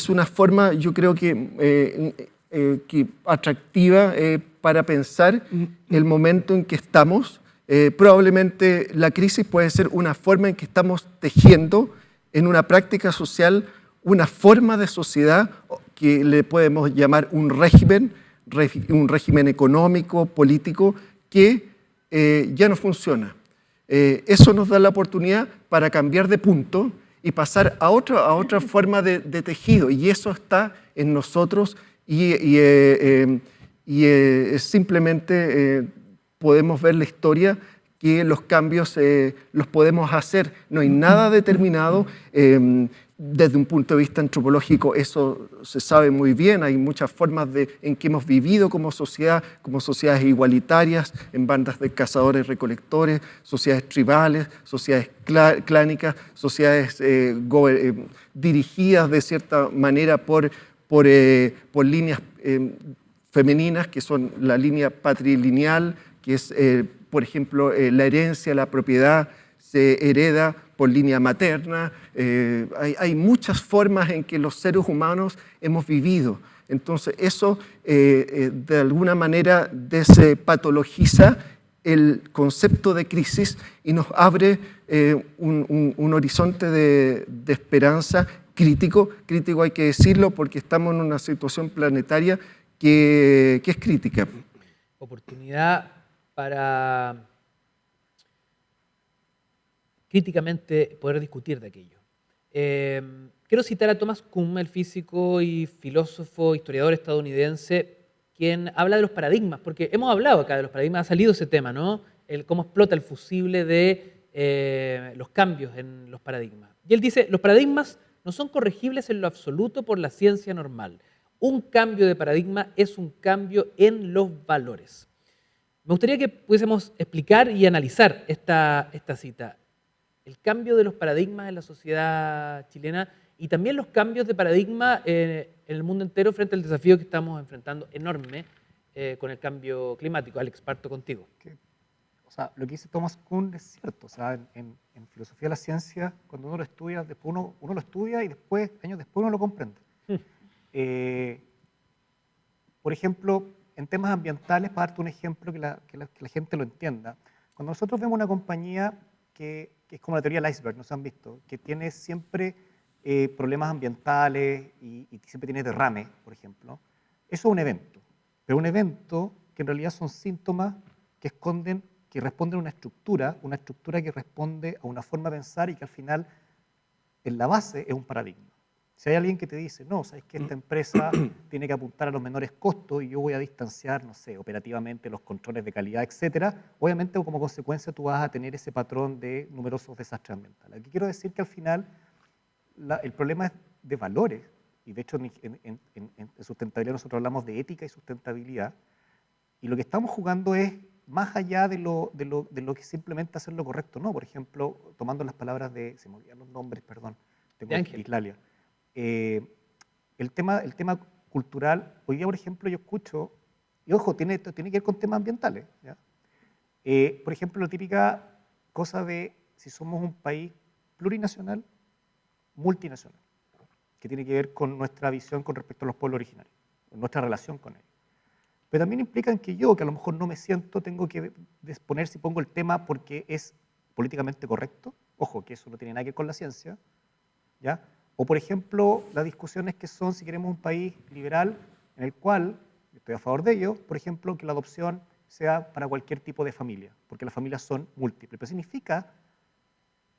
una forma, yo creo que atractiva para pensar el momento en que estamos. Probablemente la crisis puede ser una forma en que estamos tejiendo en una práctica social una forma de sociedad que le podemos llamar un régimen económico, político, que ya no funciona. Eso nos da la oportunidad para cambiar de punto y pasar a otra forma de tejido, y eso está en nosotros simplemente podemos ver la historia que los cambios los podemos hacer. No hay nada determinado. Desde un punto de vista antropológico eso se sabe muy bien. Hay muchas formas en que hemos vivido como sociedades igualitarias, en bandas de cazadores-recolectores, sociedades tribales, sociedades clánicas, sociedades dirigidas de cierta manera por líneas femeninas, que son la línea patrilineal, que es, por ejemplo, la herencia, la propiedad se hereda por línea materna. Hay muchas formas en que los seres humanos hemos vivido. Entonces eso de alguna manera despatologiza el concepto de crisis y nos abre un horizonte de esperanza crítico hay que decirlo, porque estamos en una situación planetaria que es crítica. Oportunidad para críticamente poder discutir de aquello. Quiero citar a Thomas Kuhn, el físico y filósofo, historiador estadounidense, quien habla de los paradigmas, porque hemos hablado acá de los paradigmas, ha salido ese tema, ¿no? Cómo explota el fusible de los cambios en los paradigmas. Y él dice, los paradigmas no son corregibles en lo absoluto por la ciencia normal. Un cambio de paradigma es un cambio en los valores. Me gustaría que pudiésemos explicar y analizar esta cita. El cambio de los paradigmas en la sociedad chilena y también los cambios de paradigma en el mundo entero frente al desafío que estamos enfrentando enorme con el cambio climático. Alex, parto contigo. O sea, lo que dice Thomas Kuhn es cierto. O sea, en filosofía de la ciencia, cuando uno lo estudia, después uno lo estudia y después, años después, uno lo comprende. Por ejemplo, en temas ambientales, para darte un ejemplo que la gente lo entienda, cuando nosotros vemos una compañía que es como la teoría del iceberg, ¿no se han visto? Que tiene siempre problemas ambientales y siempre tiene derrame, por ejemplo. Eso es un evento, pero un evento que en realidad son síntomas que responden a una estructura que responde a una forma de pensar y que al final, en la base, es un paradigma. Si hay alguien que te dice, no, sabes que esta empresa tiene que apuntar a los menores costos y yo voy a distanciar, no sé, operativamente los controles de calidad, etcétera, obviamente como consecuencia tú vas a tener ese patrón de numerosos desastres ambientales. Aquí quiero decir que al final el problema es de valores, y de hecho en sustentabilidad nosotros hablamos de ética y sustentabilidad, y lo que estamos jugando es más allá de lo que simplemente hacer lo correcto, ¿no? Por ejemplo, tomando las palabras se me olvidan los nombres, perdón, tengo Islalia. El tema cultural, hoy día, por ejemplo, yo escucho, y ojo, tiene que ver con temas ambientales, ¿ya? Por ejemplo, la típica cosa de si somos un país plurinacional, multinacional, que tiene que ver con nuestra visión con respecto a los pueblos originarios, nuestra relación con ellos. Pero también implican que yo, que a lo mejor no me siento, tengo que exponer si pongo el tema porque es políticamente correcto, ojo, que eso no tiene nada que ver con la ciencia, ¿ya? O, por ejemplo, las discusiones que son si queremos un país liberal en el cual, estoy a favor de ello, por ejemplo, que la adopción sea para cualquier tipo de familia, porque las familias son múltiples. Pero significa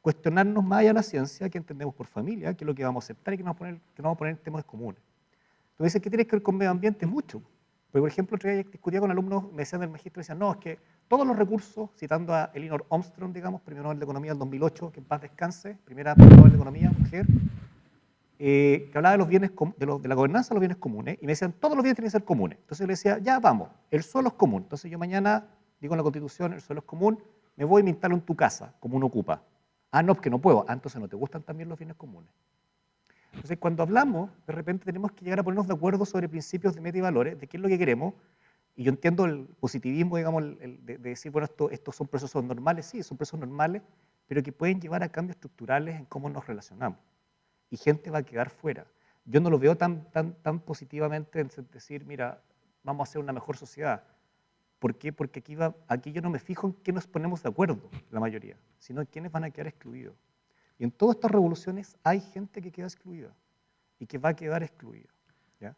cuestionarnos más allá de la ciencia, que entendemos por familia, que es lo que vamos a aceptar y que no vamos a poner en temas comunes. Entonces, ¿qué tiene que ver con medio ambiente? Mucho. Porque, por ejemplo, otro día discutía con alumnos, me decían del magíster, decían, no, es que todos los recursos, citando a Elinor Ostrom, digamos, premio Nobel de Economía del 2008, que en paz descanse, primera premio Nobel de Economía, mujer, que hablaba de los bienes, de la gobernanza de los bienes comunes, y me decían, todos los bienes tienen que ser comunes. Entonces yo le decía, ya vamos, el suelo es común. Entonces yo mañana digo en la Constitución, el suelo es común, me voy y me instalo en tu casa, como uno ocupa. Ah, no, porque no puedo. Ah, entonces no te gustan también los bienes comunes. Entonces cuando hablamos, de repente tenemos que llegar a ponernos de acuerdo sobre principios de meta y valores, de qué es lo que queremos, Y yo entiendo el positivismo, digamos, de decir, bueno, estos son procesos normales, sí, son procesos normales, pero que pueden llevar a cambios estructurales en cómo nos relacionamos. Y gente va a quedar fuera. Yo no lo veo tan positivamente en decir, mira, vamos a hacer una mejor sociedad. ¿Por qué? Porque aquí yo no me fijo en qué nos ponemos de acuerdo, la mayoría, sino en quiénes van a quedar excluidos. Y en todas estas revoluciones hay gente que queda excluida y que va a quedar excluida, ¿ya?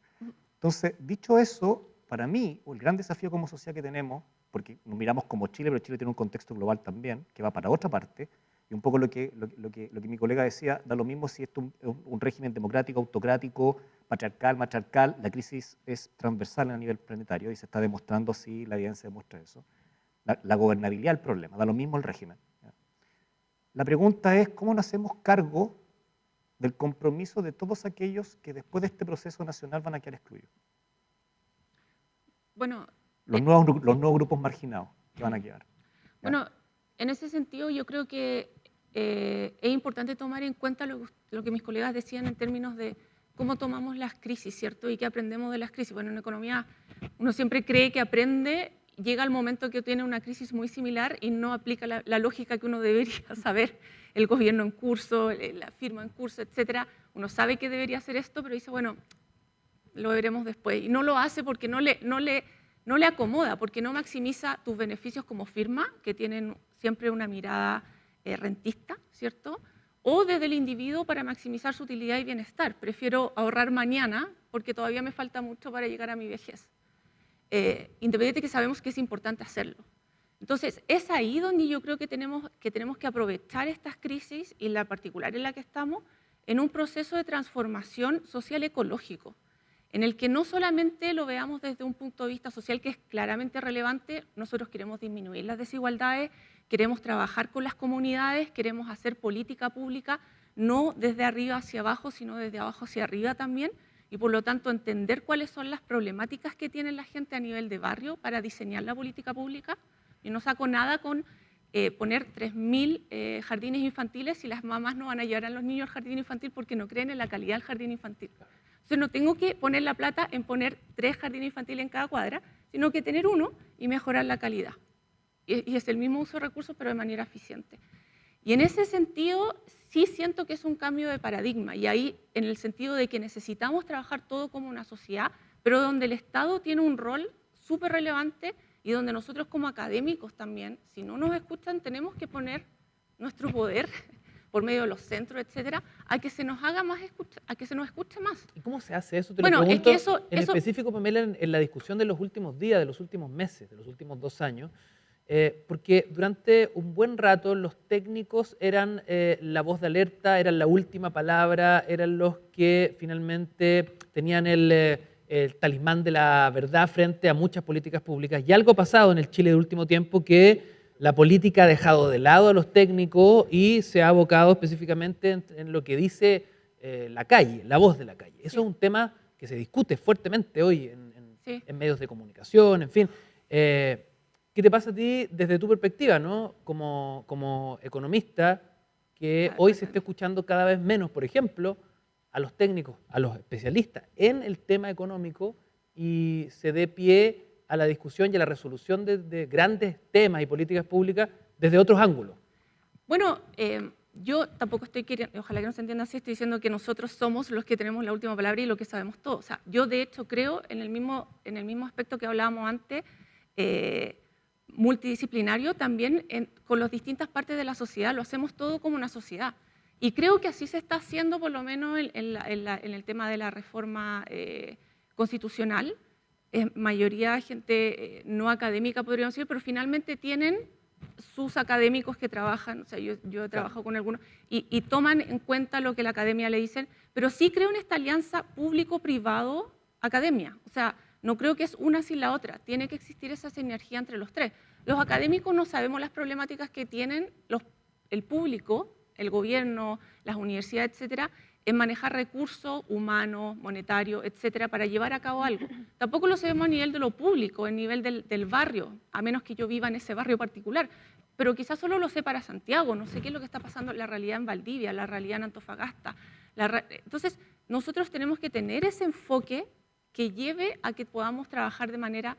Entonces, dicho eso, para mí, el gran desafío como sociedad que tenemos, porque nos miramos como Chile, pero Chile tiene un contexto global también, que va para otra parte, y un poco lo que mi colega decía, da lo mismo si esto es un régimen democrático, autocrático, patriarcal, matriarcal, la crisis es transversal a nivel planetario y se está demostrando así, la evidencia demuestra eso. La gobernabilidad del problema, da lo mismo el régimen, ¿ya? La pregunta es, ¿cómo nos hacemos cargo del compromiso de todos aquellos que después de este proceso nacional van a quedar excluidos? Bueno, Los nuevos grupos marginados que van a quedar. ¿Ya? Bueno, en ese sentido yo creo que es importante tomar en cuenta lo que mis colegas decían en términos de cómo tomamos las crisis, ¿cierto? Y qué aprendemos de las crisis. Bueno, en economía uno siempre cree que aprende, llega el momento que tiene una crisis muy similar y no aplica la lógica que uno debería saber. El gobierno en curso, la firma en curso, etcétera. Uno sabe que debería hacer esto, pero dice, bueno, lo veremos después. Y no lo hace porque no le acomoda, porque no maximiza tus beneficios como firma, que tienen siempre una mirada rentista, ¿cierto? O desde el individuo para maximizar su utilidad y bienestar. Prefiero ahorrar mañana porque todavía me falta mucho para llegar a mi vejez. Independiente que sabemos que es importante hacerlo. Entonces, es ahí donde yo creo que tenemos que aprovechar estas crisis, y la particular en la que estamos, en un proceso de transformación social ecológico, en el que no solamente lo veamos desde un punto de vista social, que es claramente relevante. Nosotros queremos disminuir las desigualdades, queremos trabajar con las comunidades, queremos hacer política pública, no desde arriba hacia abajo, sino desde abajo hacia arriba también, y por lo tanto entender cuáles son las problemáticas que tiene la gente a nivel de barrio para diseñar la política pública. Yo no saco nada con poner 3.000 jardines infantiles y las mamás no van a llevar a los niños al jardín infantil porque no creen en la calidad del jardín infantil. Entonces no tengo que poner la plata en poner 3 jardines infantiles en cada cuadra, sino que tener uno y mejorar la calidad. Y es el mismo uso de recursos, pero de manera eficiente. Y en ese sentido, sí siento que es un cambio de paradigma, y ahí en el sentido de que necesitamos trabajar todo como una sociedad, pero donde el Estado tiene un rol súper relevante y donde nosotros como académicos también, si no nos escuchan, tenemos que poner nuestro poder por medio de los centros, etcétera, a que se nos haga más a que se nos escuche más. ¿Y cómo se hace eso? Te Bueno, lo pregunto es que eso específico, Pamela, en la discusión de los últimos días, de los últimos meses, de los últimos 2 años, porque durante un buen rato los técnicos eran la voz de alerta, eran la última palabra, eran los que finalmente tenían el talismán de la verdad frente a muchas políticas públicas. Y algo ha pasado en el Chile de último tiempo, que la política ha dejado de lado a los técnicos y se ha abocado específicamente en lo que dice la calle, la voz de la calle. Eso es un tema que se discute fuertemente hoy en medios de comunicación, en fin. ¿Qué te pasa a ti desde tu perspectiva, ¿no? como economista, que hoy se esté escuchando cada vez menos, por ejemplo, a los técnicos, a los especialistas en el tema económico, y se dé pie a la discusión y a la resolución de grandes temas y políticas públicas desde otros ángulos? Bueno, yo tampoco estoy queriendo, ojalá que no se entienda así, estoy diciendo que nosotros somos los que tenemos la última palabra y lo que sabemos todo. O sea, yo de hecho creo en el mismo aspecto que hablábamos antes, multidisciplinario también con las distintas partes de la sociedad, lo hacemos todo como una sociedad. Y creo que así se está haciendo, por lo menos en el tema de la reforma constitucional. Mayoría gente no académica, podríamos decir, pero finalmente tienen sus académicos que trabajan. O sea, yo he trabajado con algunos y toman en cuenta lo que la academia le dicen, pero sí creo en esta alianza público-privado-academia. O sea, no creo que es una sin la otra, tiene que existir esa sinergia entre los tres. Los académicos no sabemos las problemáticas que tienen el público, el gobierno, las universidades, etcétera, en manejar recursos humanos, monetarios, etcétera, para llevar a cabo algo. Tampoco lo sabemos a nivel de lo público, a nivel del barrio, a menos que yo viva en ese barrio particular. Pero quizás solo lo sé para Santiago, no sé qué es lo que está pasando en la realidad en Valdivia, la realidad en Antofagasta. Entonces, nosotros tenemos que tener ese enfoque que lleve a que podamos trabajar de manera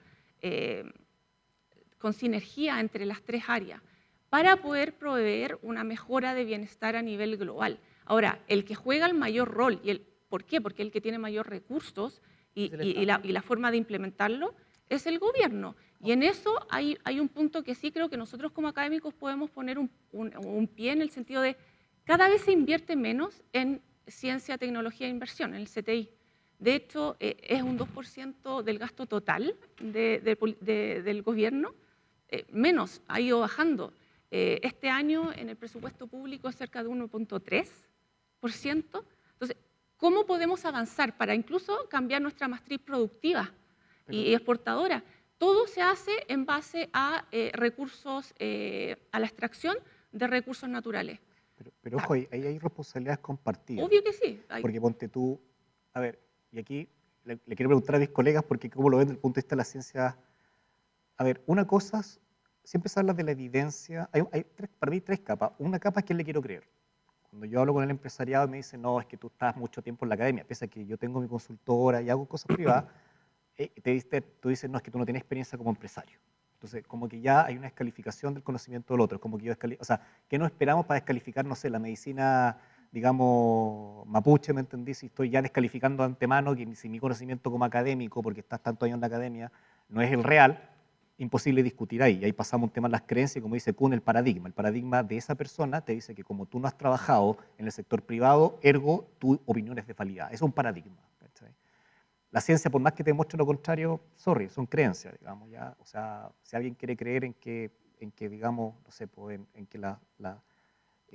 con sinergia entre las tres áreas para poder proveer una mejora de bienestar a nivel global. Ahora, el que juega el mayor rol, ¿por qué? Porque el que tiene mayor recursos y la forma de implementarlo es el gobierno. Y en eso hay un punto que sí creo que nosotros como académicos podemos poner un pie en el sentido de cada vez se invierte menos en ciencia, tecnología e inversión, en el CTI. De hecho, es un 2% del gasto total del gobierno, menos, ha ido bajando. Este año en el presupuesto público es cerca de 1.3%. Entonces, ¿cómo podemos avanzar para incluso cambiar nuestra matriz productiva y exportadora? Todo se hace en base a recursos, a la extracción de recursos naturales. Pero ojo, ahí hay responsabilidades compartidas. Obvio que sí. Porque ponte tú, a ver, y aquí le quiero preguntar a mis colegas, porque cómo lo ven desde el punto de vista de la ciencia. A ver, una cosa, siempre se habla de la evidencia, para mí tres capas. Una capa es quién le quiero creer. Cuando yo hablo con el empresariado y me dicen, no, es que tú estás mucho tiempo en la academia, pese a que yo tengo mi consultora y hago cosas privadas, tú dices, no, es que tú no tienes experiencia como empresario. Entonces, como que ya hay una descalificación del conocimiento del otro. Es como que o sea, ¿qué no esperamos para descalificar, no sé, la medicina, digamos, mapuche, ¿me entendí? Si estoy ya descalificando de antemano, que si mi conocimiento como académico, porque estás tanto años en la academia, no es el real, imposible discutir ahí. Y ahí pasamos un tema de las creencias, como dice Kuhn, el paradigma. El paradigma de esa persona te dice que como tú no has trabajado en el sector privado, ergo, tu opinión es de validad. Eso es un paradigma. ¿Cachai? La ciencia, por más que te demuestre lo contrario, sorry, son creencias, digamos, ¿ya? O sea, si alguien quiere creer en que digamos, no sé, pues, en que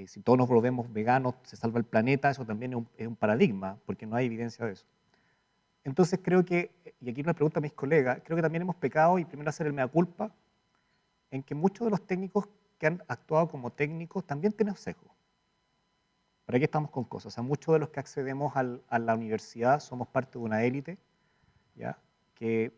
si todos nos volvemos veganos se salva el planeta, eso también es un paradigma, porque no hay evidencia de eso. Entonces creo que, y aquí una pregunta a mis colegas, creo que también hemos pecado, y primero hacer el mea culpa, en que muchos de los técnicos que han actuado como técnicos también tienen sesgo. Por aquí estamos con cosas. O sea, muchos de los que accedemos a la universidad somos parte de una élite, ¿ya? Que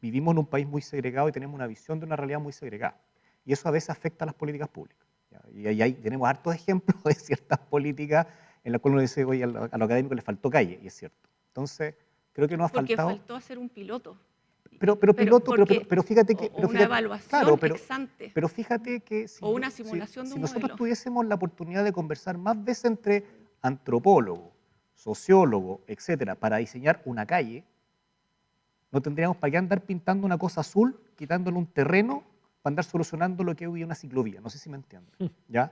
vivimos en un país muy segregado y tenemos una visión de una realidad muy segregada. Y eso a veces afecta a las políticas públicas, ¿ya? Y ahí tenemos hartos ejemplos de ciertas políticas en las cuales uno dice, oye, a los académicos les faltó calle, y es cierto. Entonces, creo que nos ha faltado... Porque faltó hacer un piloto. Pero fíjate que... Una evaluación ex ante. Pero fíjate que... O una simulación de un modelo. Si nosotros tuviésemos la oportunidad de conversar más veces entre antropólogos, sociólogos, etcétera, para diseñar una calle, no tendríamos para qué andar pintando una cosa azul, quitándole un terreno, para andar solucionando lo que hoy es una ciclovía. No sé si me entienden, ¿ya?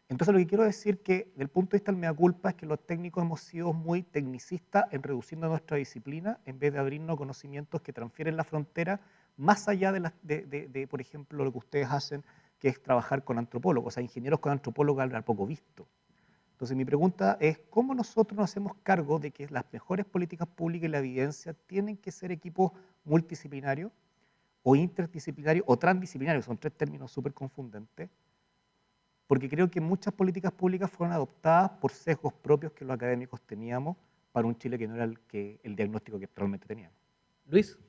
Entonces lo que quiero decir que, del punto de vista del mea culpa, es que los técnicos hemos sido muy tecnicistas en reduciendo nuestra disciplina, en vez de abrirnos conocimientos que transfieren la frontera más allá de, por ejemplo, lo que ustedes hacen, que es trabajar con antropólogos. O sea, ingenieros con antropólogos al poco visto. Entonces mi pregunta es, ¿cómo nosotros nos hacemos cargo de que las mejores políticas públicas y la evidencia tienen que ser equipos multidisciplinarios o interdisciplinarios o transdisciplinarios? Son tres términos súper confundentes. Porque creo que muchas políticas públicas fueron adoptadas por sesgos propios que los académicos teníamos para un Chile que no era el diagnóstico que actualmente teníamos. Luis.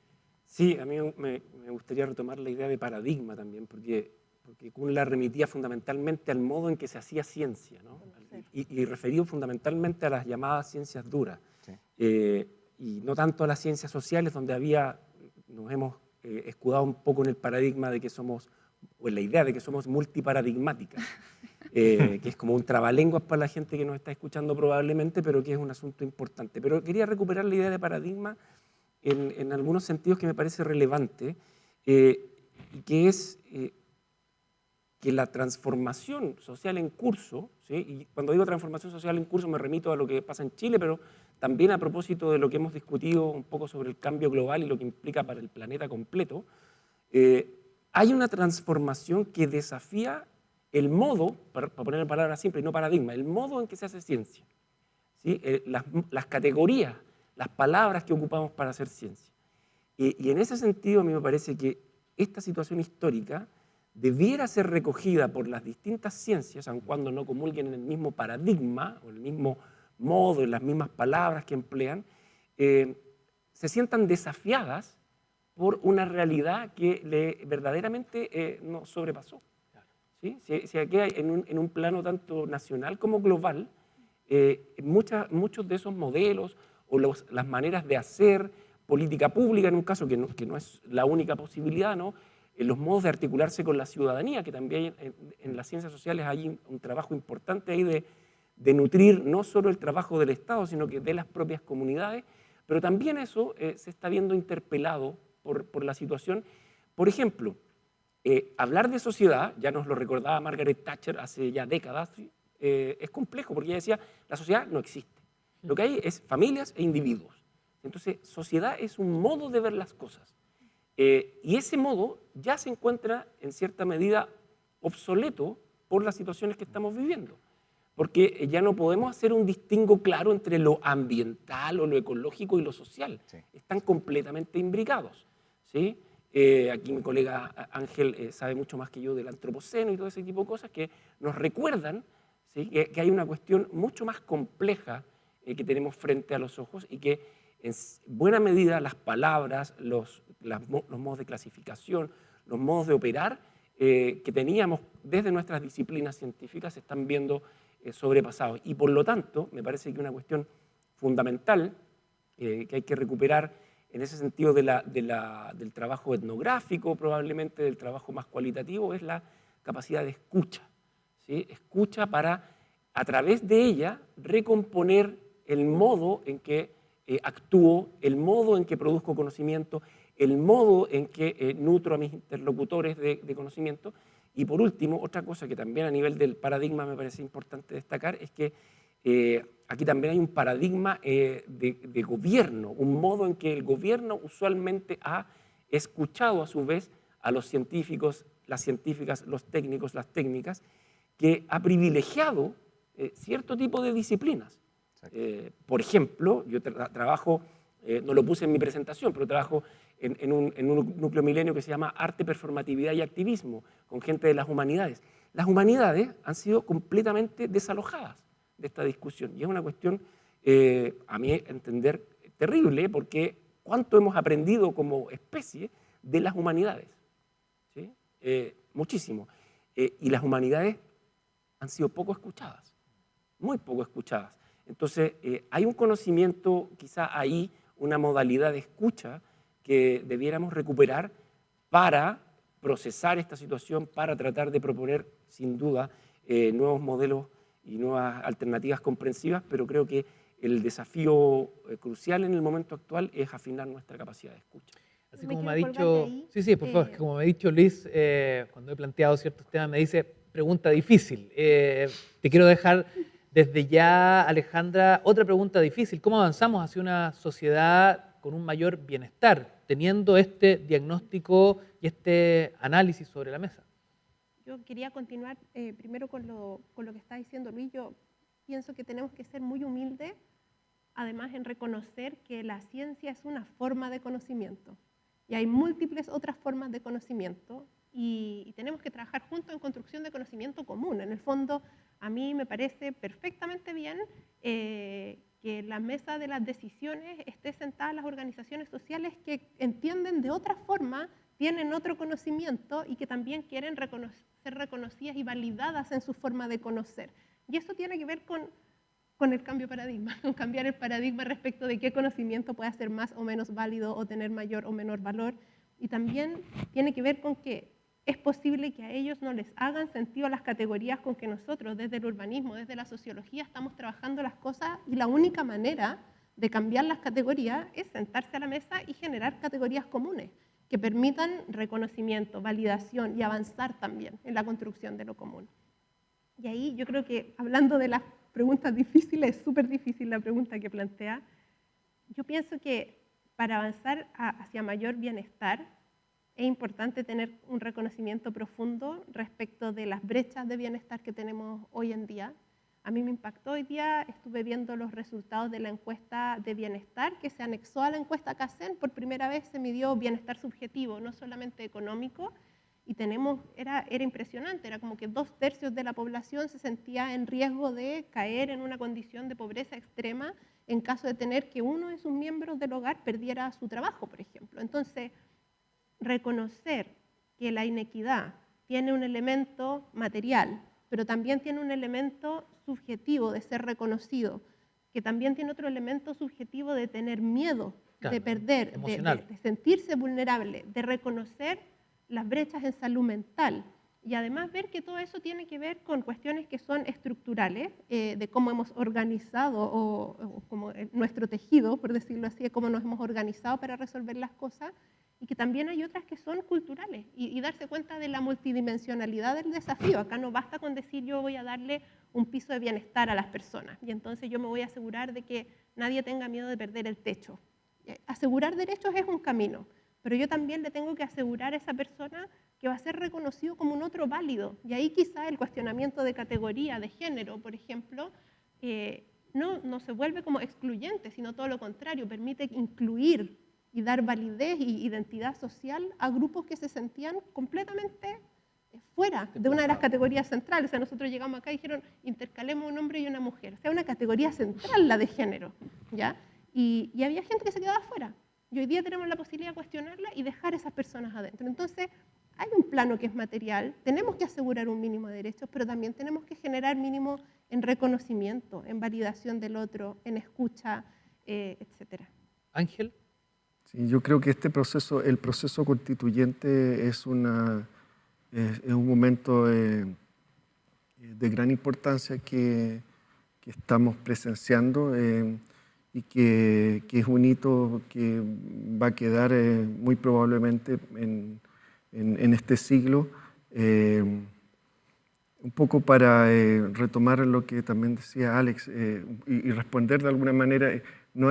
Sí, a mí me gustaría retomar la idea de paradigma también, porque Kuhn la remitía fundamentalmente al modo en que se hacía ciencia, ¿no? Y referido fundamentalmente a las llamadas ciencias duras, sí. Y no tanto a las ciencias sociales, donde nos hemos escudado un poco en el paradigma de que somos, o en la idea de que somos multiparadigmáticas, que es como un trabalenguas para la gente que nos está escuchando probablemente, pero que es un asunto importante. Pero quería recuperar la idea de paradigma en algunos sentidos que me parece relevante, y que es que la transformación social en curso, ¿sí? Y cuando digo transformación social en curso me remito a lo que pasa en Chile, pero también a propósito de lo que hemos discutido un poco sobre el cambio global y lo que implica para el planeta completo, hay una transformación que desafía el modo, para poner en palabras simples y no paradigma, el modo en que se hace ciencia, ¿sí? Las categorías, las palabras que ocupamos para hacer ciencia. Y en ese sentido a mí me parece que esta situación histórica debiera ser recogida por las distintas ciencias, aun cuando no comulguen en el mismo paradigma o el mismo modo, en las mismas palabras que emplean, se sientan desafiadas por una realidad que verdaderamente nos sobrepasó. ¿Sí? Si aquí hay, en un plano tanto nacional como global, muchos de esos modelos o las maneras de hacer política pública en un caso que no es la única posibilidad, ¿no? Los modos de articularse con la ciudadanía, que también en las ciencias sociales hay un trabajo importante ahí de nutrir no solo el trabajo del Estado, sino que de las propias comunidades, pero también eso se está viendo interpelado por la situación. Por ejemplo, hablar de sociedad, ya nos lo recordaba Margaret Thatcher hace ya décadas, es complejo porque ella decía, la sociedad no existe. Lo que hay es familias e individuos. Entonces, sociedad es un modo de ver las cosas. Y ese modo ya se encuentra en cierta medida obsoleto por las situaciones que estamos viviendo. Porque ya no podemos hacer un distingo claro entre lo ambiental o lo ecológico y lo social. Sí. Están completamente imbricados, ¿sí? Aquí mi colega Ángel sabe mucho más que yo del antropoceno y todo ese tipo de cosas que nos recuerdan, ¿sí? que hay una cuestión mucho más compleja que tenemos frente a los ojos y que en buena medida las palabras, los modos de clasificación, los modos de operar que teníamos desde nuestras disciplinas científicas se están viendo sobrepasados. Y por lo tanto, me parece que una cuestión fundamental que hay que recuperar en ese sentido del trabajo etnográfico, probablemente del trabajo más cualitativo, es la capacidad de escucha, ¿sí? Escucha para, a través de ella, recomponer el modo en que actúo, el modo en que produzco conocimiento, el modo en que nutro a mis interlocutores de conocimiento. Y por último, otra cosa que también a nivel del paradigma me parece importante destacar es que aquí también hay un paradigma de gobierno, un modo en que el gobierno usualmente ha escuchado a su vez a los científicos, las científicas, los técnicos, las técnicas, que ha privilegiado cierto tipo de disciplinas. Por ejemplo, yo trabajo, no lo puse en mi presentación, pero trabajo en un núcleo milenio que se llama Arte, Performatividad y Activismo, con gente de las humanidades. Las humanidades han sido completamente desalojadas de esta discusión. Y es una cuestión, a mi entender, terrible, porque cuánto hemos aprendido como especie de las humanidades, ¿sí? Muchísimo. Y las humanidades han sido poco escuchadas, muy poco escuchadas. Entonces, hay un conocimiento, quizá ahí, una modalidad de escucha que debiéramos recuperar para procesar esta situación, para tratar de proponer, sin duda, nuevos modelos y nuevas alternativas comprensivas, pero creo que el desafío crucial en el momento actual es afinar nuestra capacidad de escucha. Así Me como me ha quiero colgar de dicho, ahí, sí, por favor, como me ha dicho Luis, cuando he planteado ciertos temas, me dice, pregunta difícil. Te quiero dejar desde ya, Alejandra, otra pregunta difícil. ¿Cómo avanzamos hacia una sociedad con un mayor bienestar, teniendo este diagnóstico y este análisis sobre la mesa? Yo quería continuar primero con lo que está diciendo Luis. Yo pienso que tenemos que ser muy humildes, además en reconocer que la ciencia es una forma de conocimiento y hay múltiples otras formas de conocimiento y tenemos que trabajar juntos en construcción de conocimiento común. En el fondo, a mí me parece perfectamente bien que en la mesa de las decisiones esté sentadas las organizaciones sociales que entienden de otra forma, tienen otro conocimiento y que también quieren ser reconocidas y validadas en su forma de conocer. Y eso tiene que ver con el cambio de paradigma, con cambiar el paradigma respecto de qué conocimiento puede ser más o menos válido o tener mayor o menor valor. Y también tiene que ver con que es posible que a ellos no les hagan sentido las categorías con que nosotros desde el urbanismo, desde la sociología estamos trabajando las cosas y la única manera de cambiar las categorías es sentarse a la mesa y generar categorías comunes que permitan reconocimiento, validación y avanzar también en la construcción de lo común. Y ahí yo creo que hablando de las preguntas difíciles, es súper difícil la pregunta que plantea, yo pienso que para avanzar hacia mayor bienestar es importante tener un reconocimiento profundo respecto de las brechas de bienestar que tenemos hoy en día. A mí me impactó hoy día, estuve viendo los resultados de la encuesta de bienestar que se anexó a la encuesta CACEN. Por primera vez se midió bienestar subjetivo, no solamente económico, y era impresionante, era como que 2/3 de la población se sentía en riesgo de caer en una condición de pobreza extrema en caso de tener que uno de sus miembros del hogar perdiera su trabajo, por ejemplo. Entonces, reconocer que la inequidad tiene un elemento material, pero también tiene un elemento subjetivo de ser reconocido, que también tiene otro elemento subjetivo de tener miedo Claro, de perder, emocional. de sentirse vulnerable, de reconocer las brechas en salud mental y además ver que todo eso tiene que ver con cuestiones que son estructurales, de cómo hemos organizado o como nuestro tejido, por decirlo así, de cómo nos hemos organizado para resolver las cosas, y que también hay otras que son culturales, y darse cuenta de la multidimensionalidad del desafío. Acá no basta con decir yo voy a darle un piso de bienestar a las personas, y entonces yo me voy a asegurar de que nadie tenga miedo de perder el techo. Asegurar derechos es un camino, pero yo también le tengo que asegurar a esa persona que va a ser reconocido como un otro válido. Y ahí quizá el cuestionamiento de categoría, de género, por ejemplo, no se vuelve como excluyente, sino todo lo contrario, permite incluir y dar validez y identidad social a grupos que se sentían completamente fuera de una de las categorías centrales. O sea, nosotros llegamos acá y dijeron, intercalemos un hombre y una mujer. O sea, una categoría central la de género, ¿ya? Y había gente que se quedaba afuera. Y hoy día tenemos la posibilidad de cuestionarla y dejar a esas personas adentro. Entonces, hay un plano que es material, tenemos que asegurar un mínimo de derechos, pero también tenemos que generar mínimo en reconocimiento, en validación del otro, en escucha, etc. Ángel. Sí, yo creo que este proceso, el proceso constituyente es un momento de gran importancia que estamos presenciando y que es un hito que va a quedar muy probablemente en este siglo. Un poco para retomar lo que también decía Alex y responder de alguna manera, no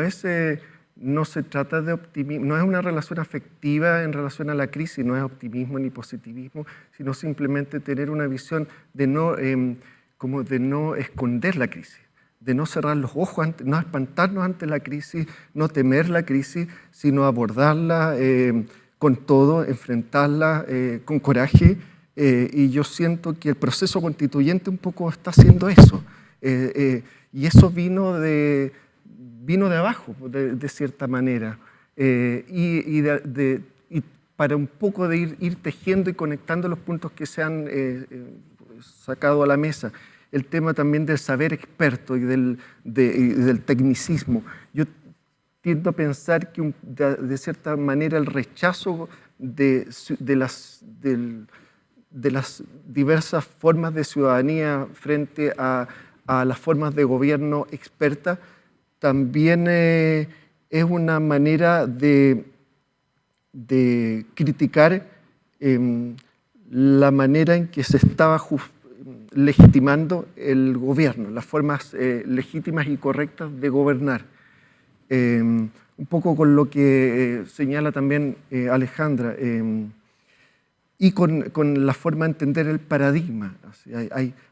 se trata de optimismo, no es una relación afectiva en relación a la crisis, no es optimismo ni positivismo, sino simplemente tener una visión de como de no esconder la crisis, de no cerrar los ojos, no espantarnos ante la crisis, no temer la crisis, sino abordarla con todo, enfrentarla con coraje. Y yo siento que el proceso constituyente un poco está haciendo eso. Y eso vino de abajo, de cierta manera. Y para un poco de ir tejiendo y conectando los puntos que se han sacado a la mesa. El tema también del saber experto y del tecnicismo. Yo tiendo a pensar que de cierta manera el rechazo de las diversas formas de ciudadanía frente a las formas de gobierno experta también es una manera de criticar la manera en que se estaba legitimando el gobierno, las formas legítimas y correctas de gobernar. Un poco con lo que señala también Alejandra, y con la forma de entender el paradigma.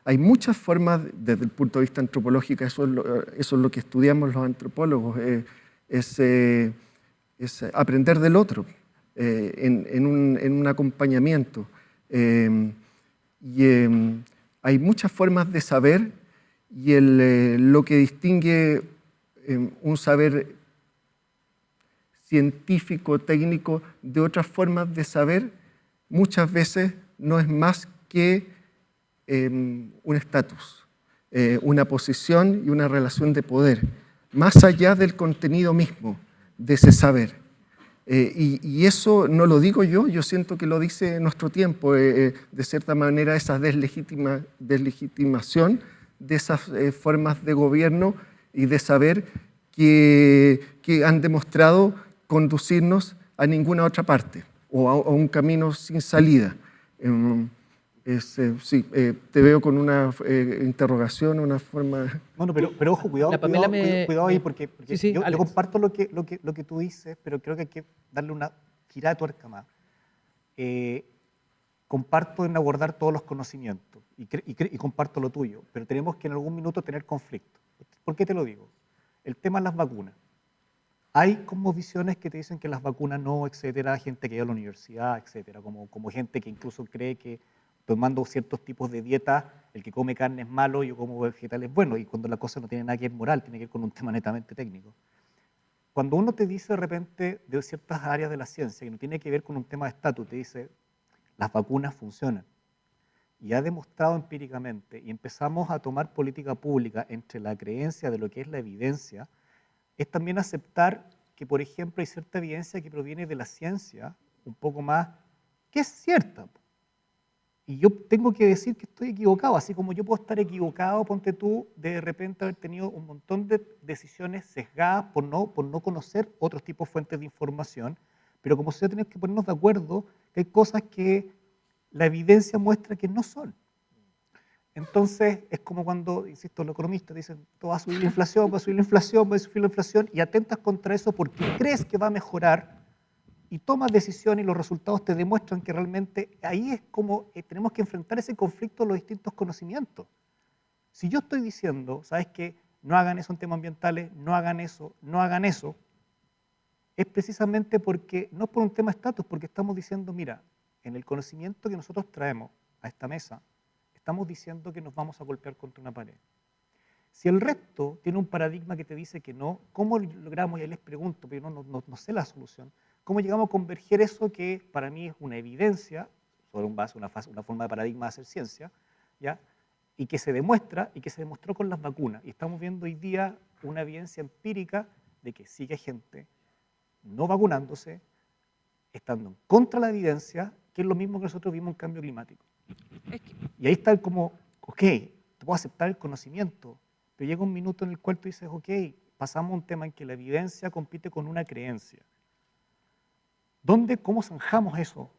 Hay muchas formas, desde el punto de vista antropológico, eso es lo que estudiamos los antropólogos, es aprender del otro en un acompañamiento. Hay muchas formas de saber y lo que distingue un saber científico, técnico, de otras formas de saber, muchas veces no es más que un estatus, una posición y una relación de poder, más allá del contenido mismo de ese saber. Y eso no lo digo yo siento que lo dice nuestro tiempo, de cierta manera esa deslegitimación de esas formas de gobierno y de saber que han demostrado conducirnos a ninguna otra parte o a un camino sin salida. Sí, te veo con una interrogación, una forma... Bueno, pero ojo, cuidado ahí, porque Sí, yo Alex. comparto lo que tú dices, pero creo que hay que darle una girada de tuerca más. Comparto en abordar todos los conocimientos y comparto lo tuyo, pero tenemos que en algún minuto tener conflicto. ¿Por qué te lo digo? El tema de las vacunas. Hay como visiones que te dicen que las vacunas no, etcétera, gente que va a la universidad, etcétera, como gente que incluso cree que tomando ciertos tipos de dieta, el que come carne es malo y yo como vegetal es bueno, y cuando la cosa no tiene nada que ver moral, tiene que ver con un tema netamente técnico. Cuando uno te dice de repente de ciertas áreas de la ciencia que no tiene que ver con un tema de estatus, te dice, las vacunas funcionan. Y ha demostrado empíricamente, y empezamos a tomar política pública entre la creencia de lo que es la evidencia, es también aceptar que, por ejemplo, hay cierta evidencia que proviene de la ciencia, un poco más, que es cierta. Y yo tengo que decir que estoy equivocado, así como yo puedo estar equivocado, ponte tú, de repente haber tenido un montón de decisiones sesgadas por no conocer otros tipos de fuentes de información, pero como sociedad tenemos que ponernos de acuerdo que hay cosas que la evidencia muestra que no son. Entonces, es como cuando, insisto, los economistas dicen, todo va a subir la inflación, va a subir la inflación, va a subir la inflación, y atentas contra eso porque crees que va a mejorar, y tomas decisiones y los resultados te demuestran que realmente ahí es como tenemos que enfrentar ese conflicto de los distintos conocimientos. Si yo estoy diciendo, ¿sabes qué? No hagan eso en temas ambientales, no hagan eso, es precisamente porque, no por un tema de estatus, porque estamos diciendo, mira, en el conocimiento que nosotros traemos a esta mesa, estamos diciendo que nos vamos a golpear contra una pared. Si el resto tiene un paradigma que te dice que no, ¿cómo logramos? Y ahí les pregunto, pero no sé la solución. ¿Cómo llegamos a converger eso que para mí es una evidencia, sobre un base, una forma de paradigma de hacer ciencia, ¿ya? Y que se demuestra, y que se demostró con las vacunas? Y estamos viendo hoy día una evidencia empírica de que sigue gente no vacunándose, estando en contra de la evidencia, que es lo mismo que nosotros vimos en cambio climático. Y ahí está como, ok, te puedo aceptar el conocimiento, pero llega un minuto en el cual tú dices, ok, pasamos a un tema en que la evidencia compite con una creencia. ¿Cómo zanjamos eso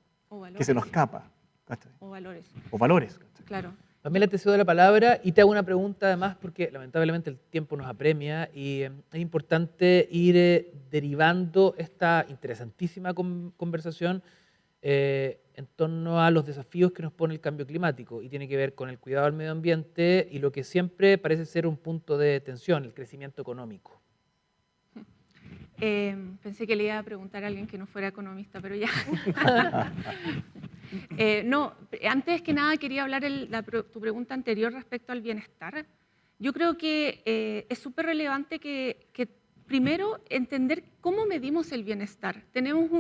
que se nos escapa? ¿Cachai? O valores. O valores. ¿Cachai? Claro. Pamela, te cedo la palabra y te hago una pregunta además porque lamentablemente el tiempo nos apremia y es importante ir derivando esta interesantísima conversación en torno a los desafíos que nos pone el cambio climático y tiene que ver con el cuidado del medio ambiente y lo que siempre parece ser un punto de tensión, el crecimiento económico. Pensé que le iba a preguntar a alguien que no fuera economista, pero ya. No, antes que nada quería hablar tu pregunta anterior respecto al bienestar. Yo creo que es súper relevante que primero entender cómo medimos el bienestar.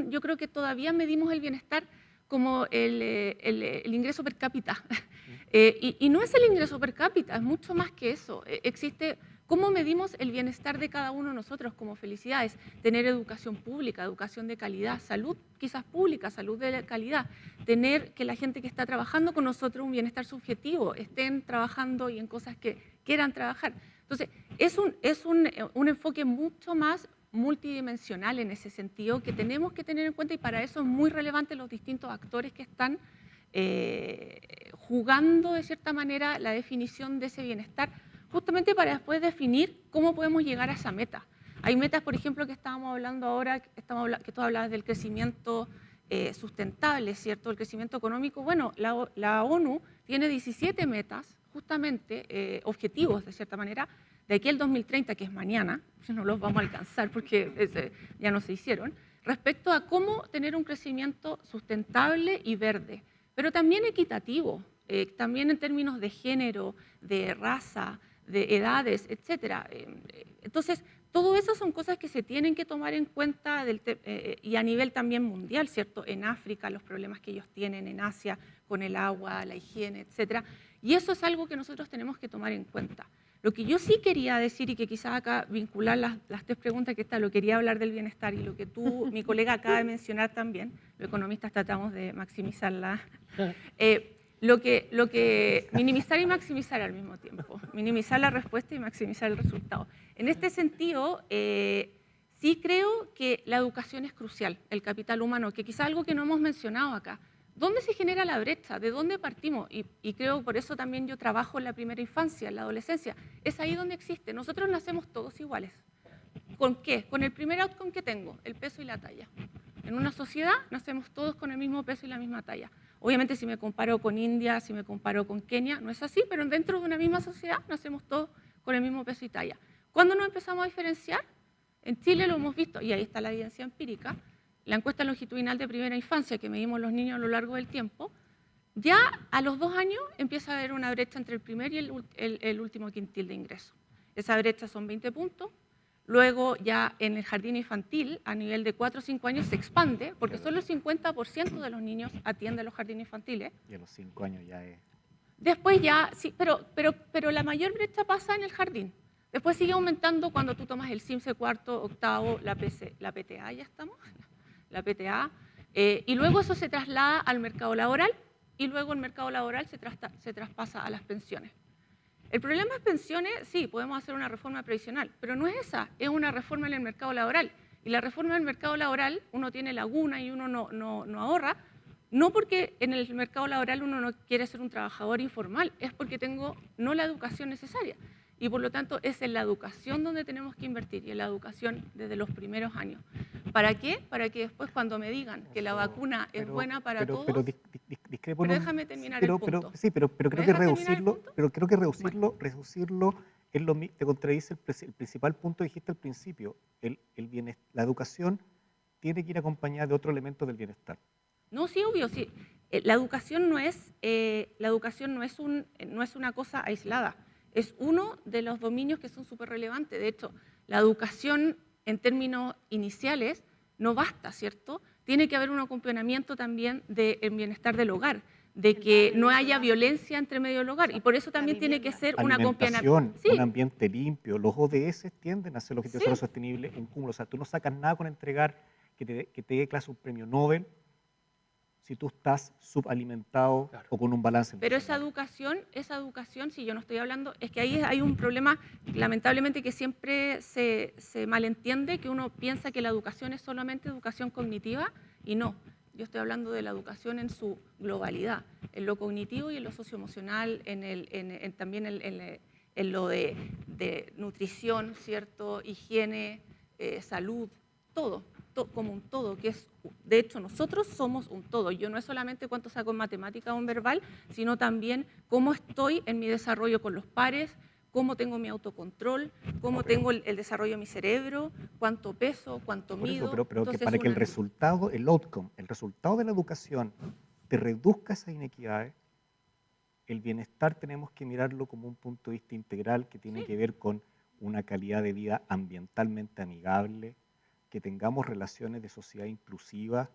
Yo creo que todavía medimos el bienestar como el ingreso per cápita. Y no es el ingreso per cápita, es mucho más que eso. Existe cómo medimos el bienestar de cada uno de nosotros como felicidades. Tener educación pública, educación de calidad, salud quizás pública, salud de calidad. Tener que la gente que está trabajando con nosotros un bienestar subjetivo, estén trabajando y en cosas que quieran trabajar. Entonces, es un enfoque mucho más multidimensional en ese sentido que tenemos que tener en cuenta y para eso es muy relevante los distintos actores que están jugando de cierta manera la definición de ese bienestar, justamente para después definir cómo podemos llegar a esa meta. Hay metas, por ejemplo, que estábamos hablando ahora, que tú hablabas del crecimiento sustentable, ¿cierto? El crecimiento económico. Bueno, la ONU tiene 17 metas, justamente objetivos, de cierta manera, de aquí al 2030, que es mañana, no los vamos a alcanzar porque ya no se hicieron, respecto a cómo tener un crecimiento sustentable y verde, pero también equitativo, también en términos de género, de raza, de edades, etc. Entonces, todo eso son cosas que se tienen que tomar en cuenta y a nivel también mundial, ¿cierto? En África, los problemas que ellos tienen, en Asia, con el agua, la higiene, etc. Y eso es algo que nosotros tenemos que tomar en cuenta. Lo que yo sí quería decir, y que quizás acá vincular las tres preguntas que lo quería hablar del bienestar y lo que mi colega acaba de mencionar también, los economistas tratamos de maximizarla, minimizar y maximizar al mismo tiempo, minimizar la respuesta y maximizar el resultado. En este sentido, sí creo que la educación es crucial, el capital humano, que quizás algo que no hemos mencionado acá. ¿Dónde se genera la brecha? ¿De dónde partimos? Y creo por eso también yo trabajo en la primera infancia, en la adolescencia. Es ahí donde existe. Nosotros nacemos todos iguales. ¿Con qué? Con el primer outcome que tengo, el peso y la talla. En una sociedad nacemos todos con el mismo peso y la misma talla. Obviamente si me comparo con India, si me comparo con Kenia, no es así, pero dentro de una misma sociedad nacemos todos con el mismo peso y talla. ¿Cuándo nos empezamos a diferenciar? En Chile lo hemos visto, y ahí está la evidencia empírica, la encuesta longitudinal de primera infancia que medimos los niños a lo largo del tiempo, ya a los 2 años empieza a haber una brecha entre el primer y el último quintil de ingreso. Esa brecha son 20 puntos. Luego ya en el jardín infantil, a nivel de 4 o 5 años, se expande, porque solo el 50% de los niños atienden los jardines infantiles. Y a los 5 años ya es... Después ya, sí, pero la mayor brecha pasa en el jardín. Después sigue aumentando cuando tú tomas el CIMSE cuarto, octavo, la PTA, ya estamos, la PTA, y luego eso se traslada al mercado laboral y luego el mercado laboral se traspasa a las pensiones. El problema de las pensiones, sí, podemos hacer una reforma previsional, pero no es esa, es una reforma en el mercado laboral. Y la reforma del mercado laboral, uno tiene laguna y uno no ahorra, no porque en el mercado laboral uno no quiere ser un trabajador informal, es porque tengo no la educación necesaria. Y por lo tanto es en la educación donde tenemos que invertir, y en la educación desde los primeros años. ¿Para qué? Para que después cuando me digan que la vacuna es buena para todos... Discrepo Pero en un- déjame terminar pero, el punto. pero creo que reducirlo es te contradice el principal punto que dijiste al principio. La educación tiene que ir acompañada de otro elemento del bienestar. No, sí, obvio, sí. La educación no es una cosa aislada. Es uno de los dominios que son súper relevantes. De hecho, la educación en términos iniciales no basta, ¿cierto? Tiene que haber un acompañamiento también del bienestar del hogar, de que no haya violencia entre medio del hogar. Y por eso también tiene que ser un acompañamiento. Alimentación, un ambiente limpio. Los ODS tienden a ser los objetivos de desarrollo sostenible un cúmulo. O sea, tú no sacas nada con entregar que te dé clase un premio Nobel si tú estás subalimentado o con un balance. Pero esa educación, si yo no estoy hablando, es que ahí hay un problema, lamentablemente, que siempre se malentiende, que uno piensa que la educación es solamente educación cognitiva, y no. Yo estoy hablando de la educación en su globalidad, en lo cognitivo y en lo socioemocional, también en lo de nutrición, ¿cierto? Higiene, salud, todo. Como un todo, que es, de hecho, nosotros somos un todo. Yo no es solamente cuánto saco en matemática o en verbal, sino también cómo estoy en mi desarrollo con los pares, cómo tengo mi autocontrol, cómo tengo el desarrollo de mi cerebro, cuánto peso, cuánto mido. Pero Entonces, que para que el resultado de la educación te reduzca esas inequidades, el bienestar tenemos que mirarlo como un punto de vista integral que tiene que ver con una calidad de vida ambientalmente amigable, que tengamos relaciones de sociedad inclusivas,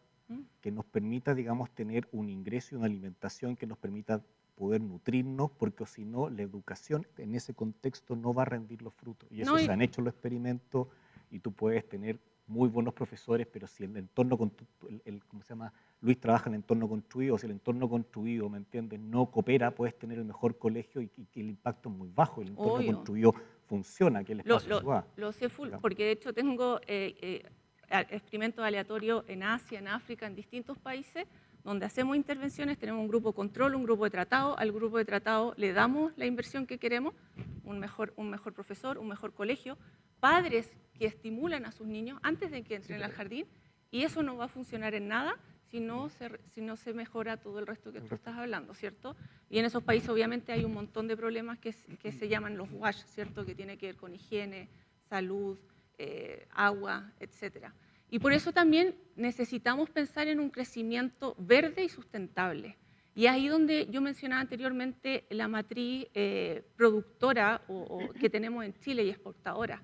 que nos permita, digamos, tener un ingreso y una alimentación que nos permita poder nutrirnos, porque si no, la educación en ese contexto no va a rendir los frutos. Y eso se han hecho los experimentos, y tú puedes tener muy buenos profesores, pero si el entorno, ¿cómo se llama? Luis trabaja en el entorno construido, si el entorno construido, ¿me entiendes?, no coopera, puedes tener el mejor colegio y el impacto es muy bajo. El entorno construido funciona, que el espacio lo sé full, porque de hecho tengo experimentos aleatorios en Asia, en África, en distintos países, donde hacemos intervenciones, tenemos un grupo de control, un grupo de tratado, al grupo de tratado le damos la inversión que queremos, un mejor profesor, un mejor colegio, padres que estimulan a sus niños antes de que entren al jardín, y eso no va a funcionar en nada si no se mejora todo el resto que tú estás hablando, ¿cierto? Y en esos países obviamente hay un montón de problemas que se llaman los WASH, ¿cierto? Que tiene que ver con higiene, salud, agua, etcétera. Y por eso también necesitamos pensar en un crecimiento verde y sustentable. Y ahí donde yo mencionaba anteriormente la matriz productora que tenemos en Chile y exportadora.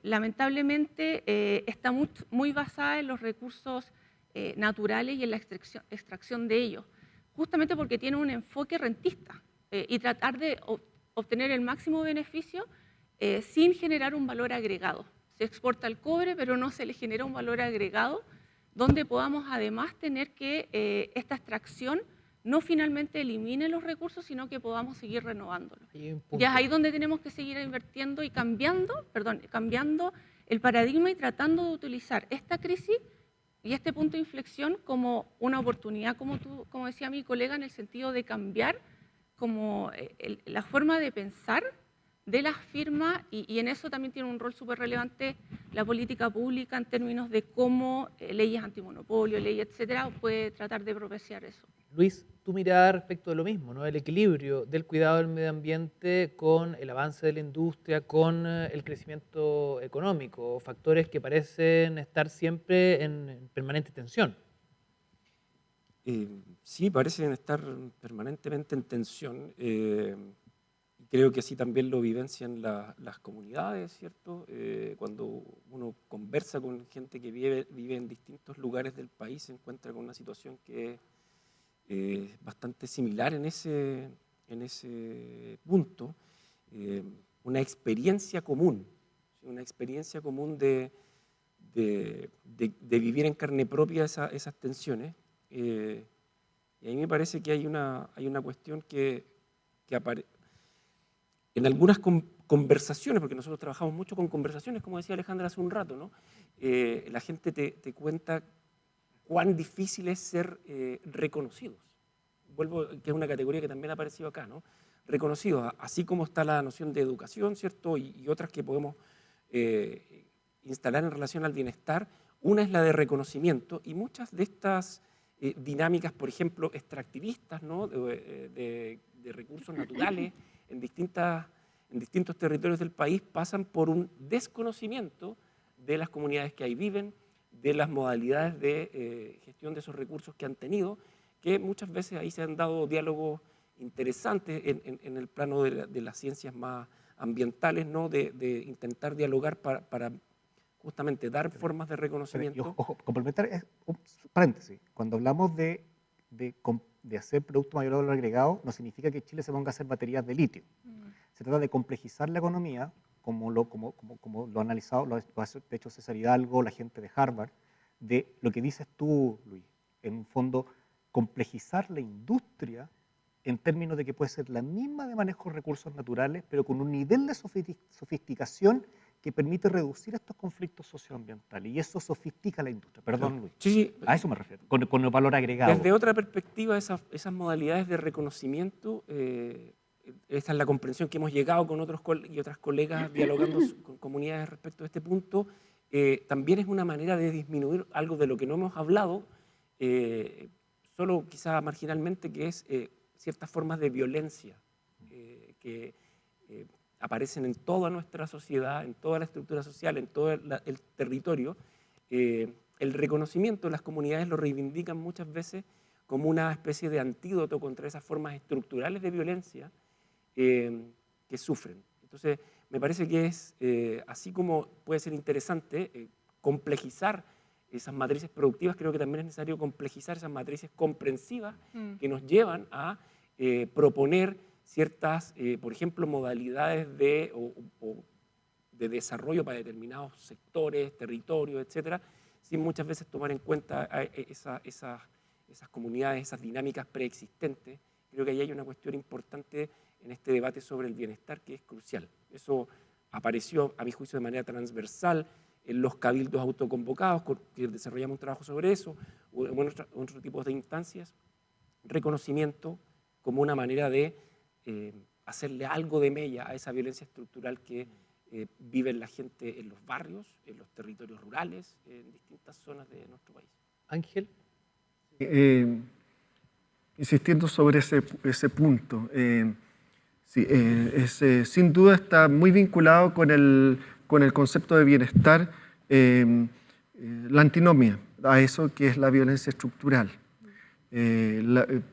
Lamentablemente está muy basada en los recursos naturales y en la extracción de ellos, justamente porque tiene un enfoque rentista y tratar de obtener el máximo beneficio sin generar un valor agregado. Se exporta el cobre, pero no se le genera un valor agregado donde podamos además tener que esta extracción no finalmente elimine los recursos, sino que podamos seguir renovándolos. Y es ahí donde tenemos que seguir invirtiendo y cambiando el paradigma y tratando de utilizar esta crisis y este punto de inflexión como una oportunidad, como decía mi colega, en el sentido de cambiar como la forma de pensar de las firmas, y en eso también tiene un rol súper relevante la política pública en términos de cómo leyes antimonopolio, leyes, etcétera, puede tratar de propiciar eso. Luis, tu mirada respecto de lo mismo, ¿no? El equilibrio del cuidado del medio ambiente con el avance de la industria, con el crecimiento económico, factores que parecen estar siempre en permanente tensión. Sí, parecen estar permanentemente en tensión. Creo que así también lo vivencian las comunidades, ¿cierto? Cuando uno conversa con gente que vive en distintos lugares del país, se encuentra con una situación que es bastante similar en ese punto. una experiencia común, ¿sí? Una experiencia común de vivir en carne propia esas tensiones. Y a mí me parece que hay una cuestión que aparece en algunas conversaciones, porque nosotros trabajamos mucho con conversaciones, como decía Alejandra hace un rato, ¿no? La gente te cuenta cuán difícil es ser reconocidos. Vuelvo, que es una categoría que también ha aparecido acá, ¿no? Reconocidos, así como está la noción de educación, ¿cierto? Y otras que podemos instalar en relación al bienestar. Una es la de reconocimiento, y muchas de estas dinámicas, por ejemplo, extractivistas, ¿no? de recursos naturales en distintos territorios del país, pasan por un desconocimiento de las comunidades que ahí viven, de las modalidades de gestión de esos recursos que han tenido, que muchas veces ahí se han dado diálogos interesantes en el plano de las ciencias más ambientales, ¿no? de intentar dialogar para justamente dar formas de reconocimiento. Ojo, complementar, un paréntesis, cuando hablamos de hacer producto mayor valor agregado, no significa que Chile se ponga a hacer baterías de litio. Se trata de complejizar la economía, como lo ha analizado, lo ha hecho César Hidalgo, la gente de Harvard, de lo que dices tú, Luis, en un fondo, complejizar la industria en términos de que puede ser la misma de manejo de recursos naturales, pero con un nivel de sofisticación que permite reducir estos conflictos socioambientales. Y eso sofistica la industria. Perdón, Luis. Sí, a eso me refiero, con el valor agregado. Desde otra perspectiva, esas modalidades de reconocimiento, esta es la comprensión que hemos llegado con otros y otras colegas dialogando con comunidades respecto a este punto, también es una manera de disminuir algo de lo que no hemos hablado, solo quizá marginalmente, que es ciertas formas de violencia que aparecen en toda nuestra sociedad, en toda la estructura social, en todo el territorio. El reconocimiento, las comunidades lo reivindican muchas veces como una especie de antídoto contra esas formas estructurales de violencia que sufren. Entonces, me parece que es, así como puede ser interesante complejizar esas matrices productivas, creo que también es necesario complejizar esas matrices comprensivas que nos llevan a proponer ciertas, por ejemplo, modalidades de desarrollo para determinados sectores, territorios, etcétera, sin muchas veces tomar en cuenta esas comunidades, esas dinámicas preexistentes. Creo que ahí hay una cuestión importante en este debate sobre el bienestar que es crucial. Eso apareció, a mi juicio, de manera transversal en los cabildos autoconvocados, que desarrollamos un trabajo sobre eso, o en otros tipos de instancias. Reconocimiento como una manera de hacerle algo de mella a esa violencia estructural que vive la gente en los barrios, en los territorios rurales, en distintas zonas de nuestro país. Ángel. Insistiendo sobre ese punto, sí, sin duda está muy vinculado con el concepto de bienestar, la antinomia a eso que es la violencia estructural.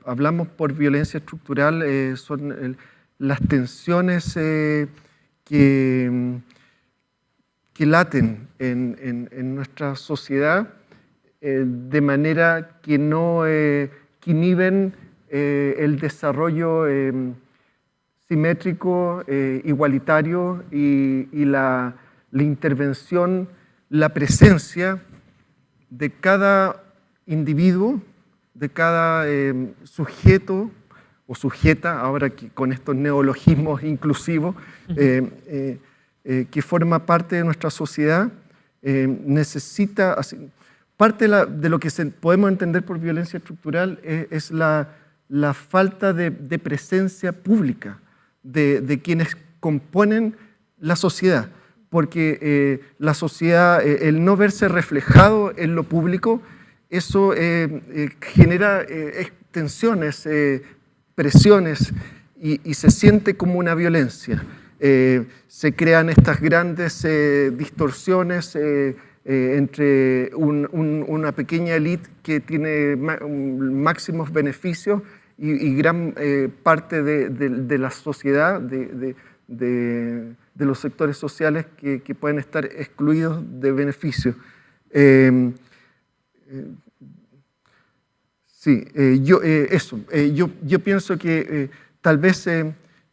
Hablamos por violencia estructural, son las tensiones que laten en nuestra sociedad de manera que no que inhiben el desarrollo simétrico, igualitario y la intervención, la presencia de cada individuo, de cada sujeto o sujeta, ahora con estos neologismos inclusivos, que forma parte de nuestra sociedad, necesita... Parte de lo que podemos entender por violencia estructural es la falta de presencia pública de quienes componen la sociedad, porque la sociedad, el no verse reflejado en lo público, eso genera tensiones, presiones y se siente como una violencia. Se crean estas grandes distorsiones entre una pequeña élite que tiene máximos beneficios y gran parte de la sociedad, de los sectores sociales que pueden estar excluidos de beneficios. Sí, yo pienso que tal vez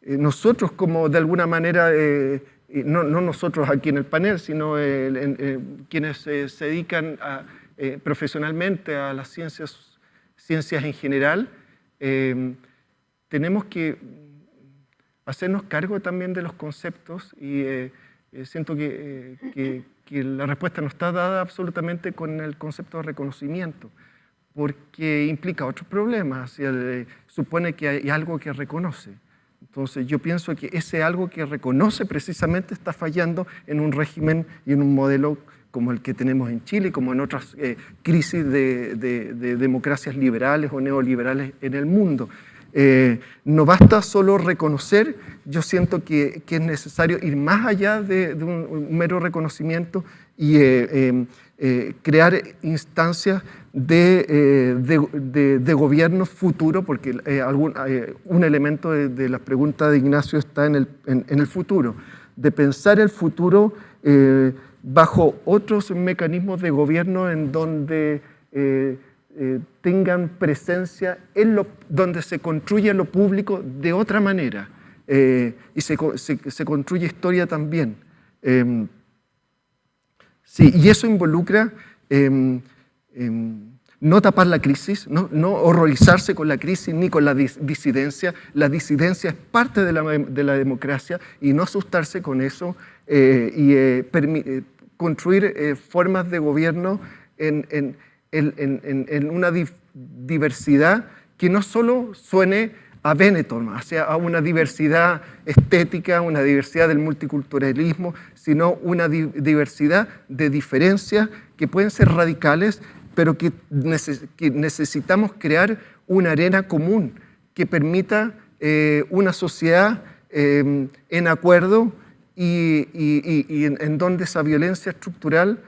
nosotros como de alguna manera, no nosotros aquí en el panel, sino quienes se dedican profesionalmente a las ciencias en general, tenemos que hacernos cargo también de los conceptos y siento que la respuesta no está dada absolutamente con el concepto de reconocimiento, porque implica otros problemas, supone que hay algo que reconoce. Entonces yo pienso que ese algo que reconoce precisamente está fallando en un régimen y en un modelo como el que tenemos en Chile, como en otras crisis de democracias liberales o neoliberales en el mundo. No basta solo reconocer, yo siento que es necesario ir más allá de un mero reconocimiento y crear instancias de gobierno futuro, porque un elemento de la pregunta de Ignacio está en el futuro, de pensar el futuro bajo otros mecanismos de gobierno en donde tengan presencia, donde se construye lo público de otra manera y se construye historia también. Sí, y eso involucra no tapar la crisis, no horrorizarse con la crisis ni con la disidencia. La disidencia es parte de la democracia y no asustarse con eso y construir formas de gobierno en una diversidad que no solo suene a Benetton, o sea, a una diversidad estética, una diversidad del multiculturalismo, sino una diversidad de diferencias que pueden ser radicales, pero que necesitamos crear una arena común que permita una sociedad en acuerdo y en donde esa violencia estructural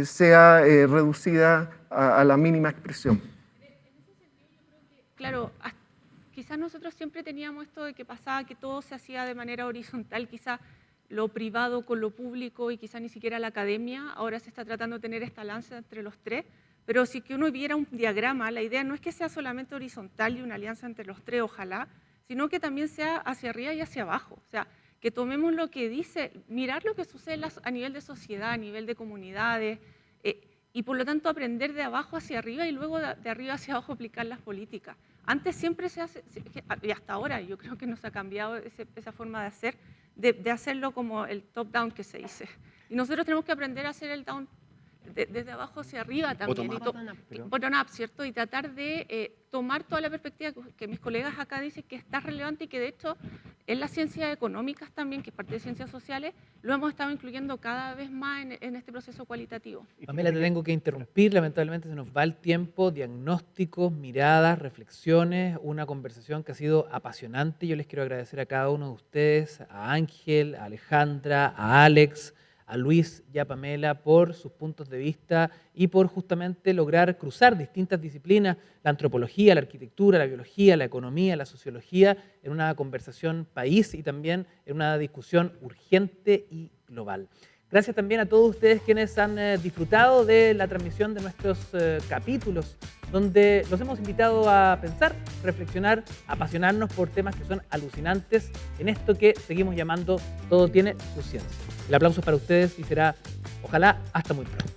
sea reducida a la mínima expresión. Claro, quizás nosotros siempre teníamos esto de que pasaba que todo se hacía de manera horizontal, quizás lo privado con lo público y quizás ni siquiera la academia. Ahora se está tratando de tener esta alianza entre los tres, pero si que uno viera un diagrama, la idea no es que sea solamente horizontal y una alianza entre los tres, ojalá, sino que también sea hacia arriba y hacia abajo. O sea, que tomemos lo que dice, mirar lo que sucede a nivel de sociedad, a nivel de comunidades, y por lo tanto aprender de abajo hacia arriba y luego de arriba hacia abajo aplicar las políticas. Antes siempre se hace, y hasta ahora yo creo que nos ha cambiado esa forma de hacer, de hacerlo como el top-down que se dice. Y nosotros tenemos que aprender a hacer el down desde abajo hacia arriba también, bottom-up, ¿cierto? Y tratar de tomar toda la perspectiva que mis colegas acá dicen que está relevante y que de hecho en las ciencias económicas también, que es parte de ciencias sociales, lo hemos estado incluyendo cada vez más en este proceso cualitativo. Pamela, te tengo que interrumpir, lamentablemente se nos va el tiempo, diagnósticos, miradas, reflexiones, una conversación que ha sido apasionante. Yo les quiero agradecer a cada uno de ustedes, a Ángel, a Alejandra, a Alex, a Luis y a Pamela por sus puntos de vista y por justamente lograr cruzar distintas disciplinas, la antropología, la arquitectura, la biología, la economía, la sociología, en una conversación país y también en una discusión urgente y global. Gracias también a todos ustedes quienes han disfrutado de la transmisión de nuestros capítulos, donde los hemos invitado a pensar, reflexionar, apasionarnos por temas que son alucinantes en esto que seguimos llamando Todo tiene su ciencia. El aplauso es para ustedes y será, ojalá, hasta muy pronto.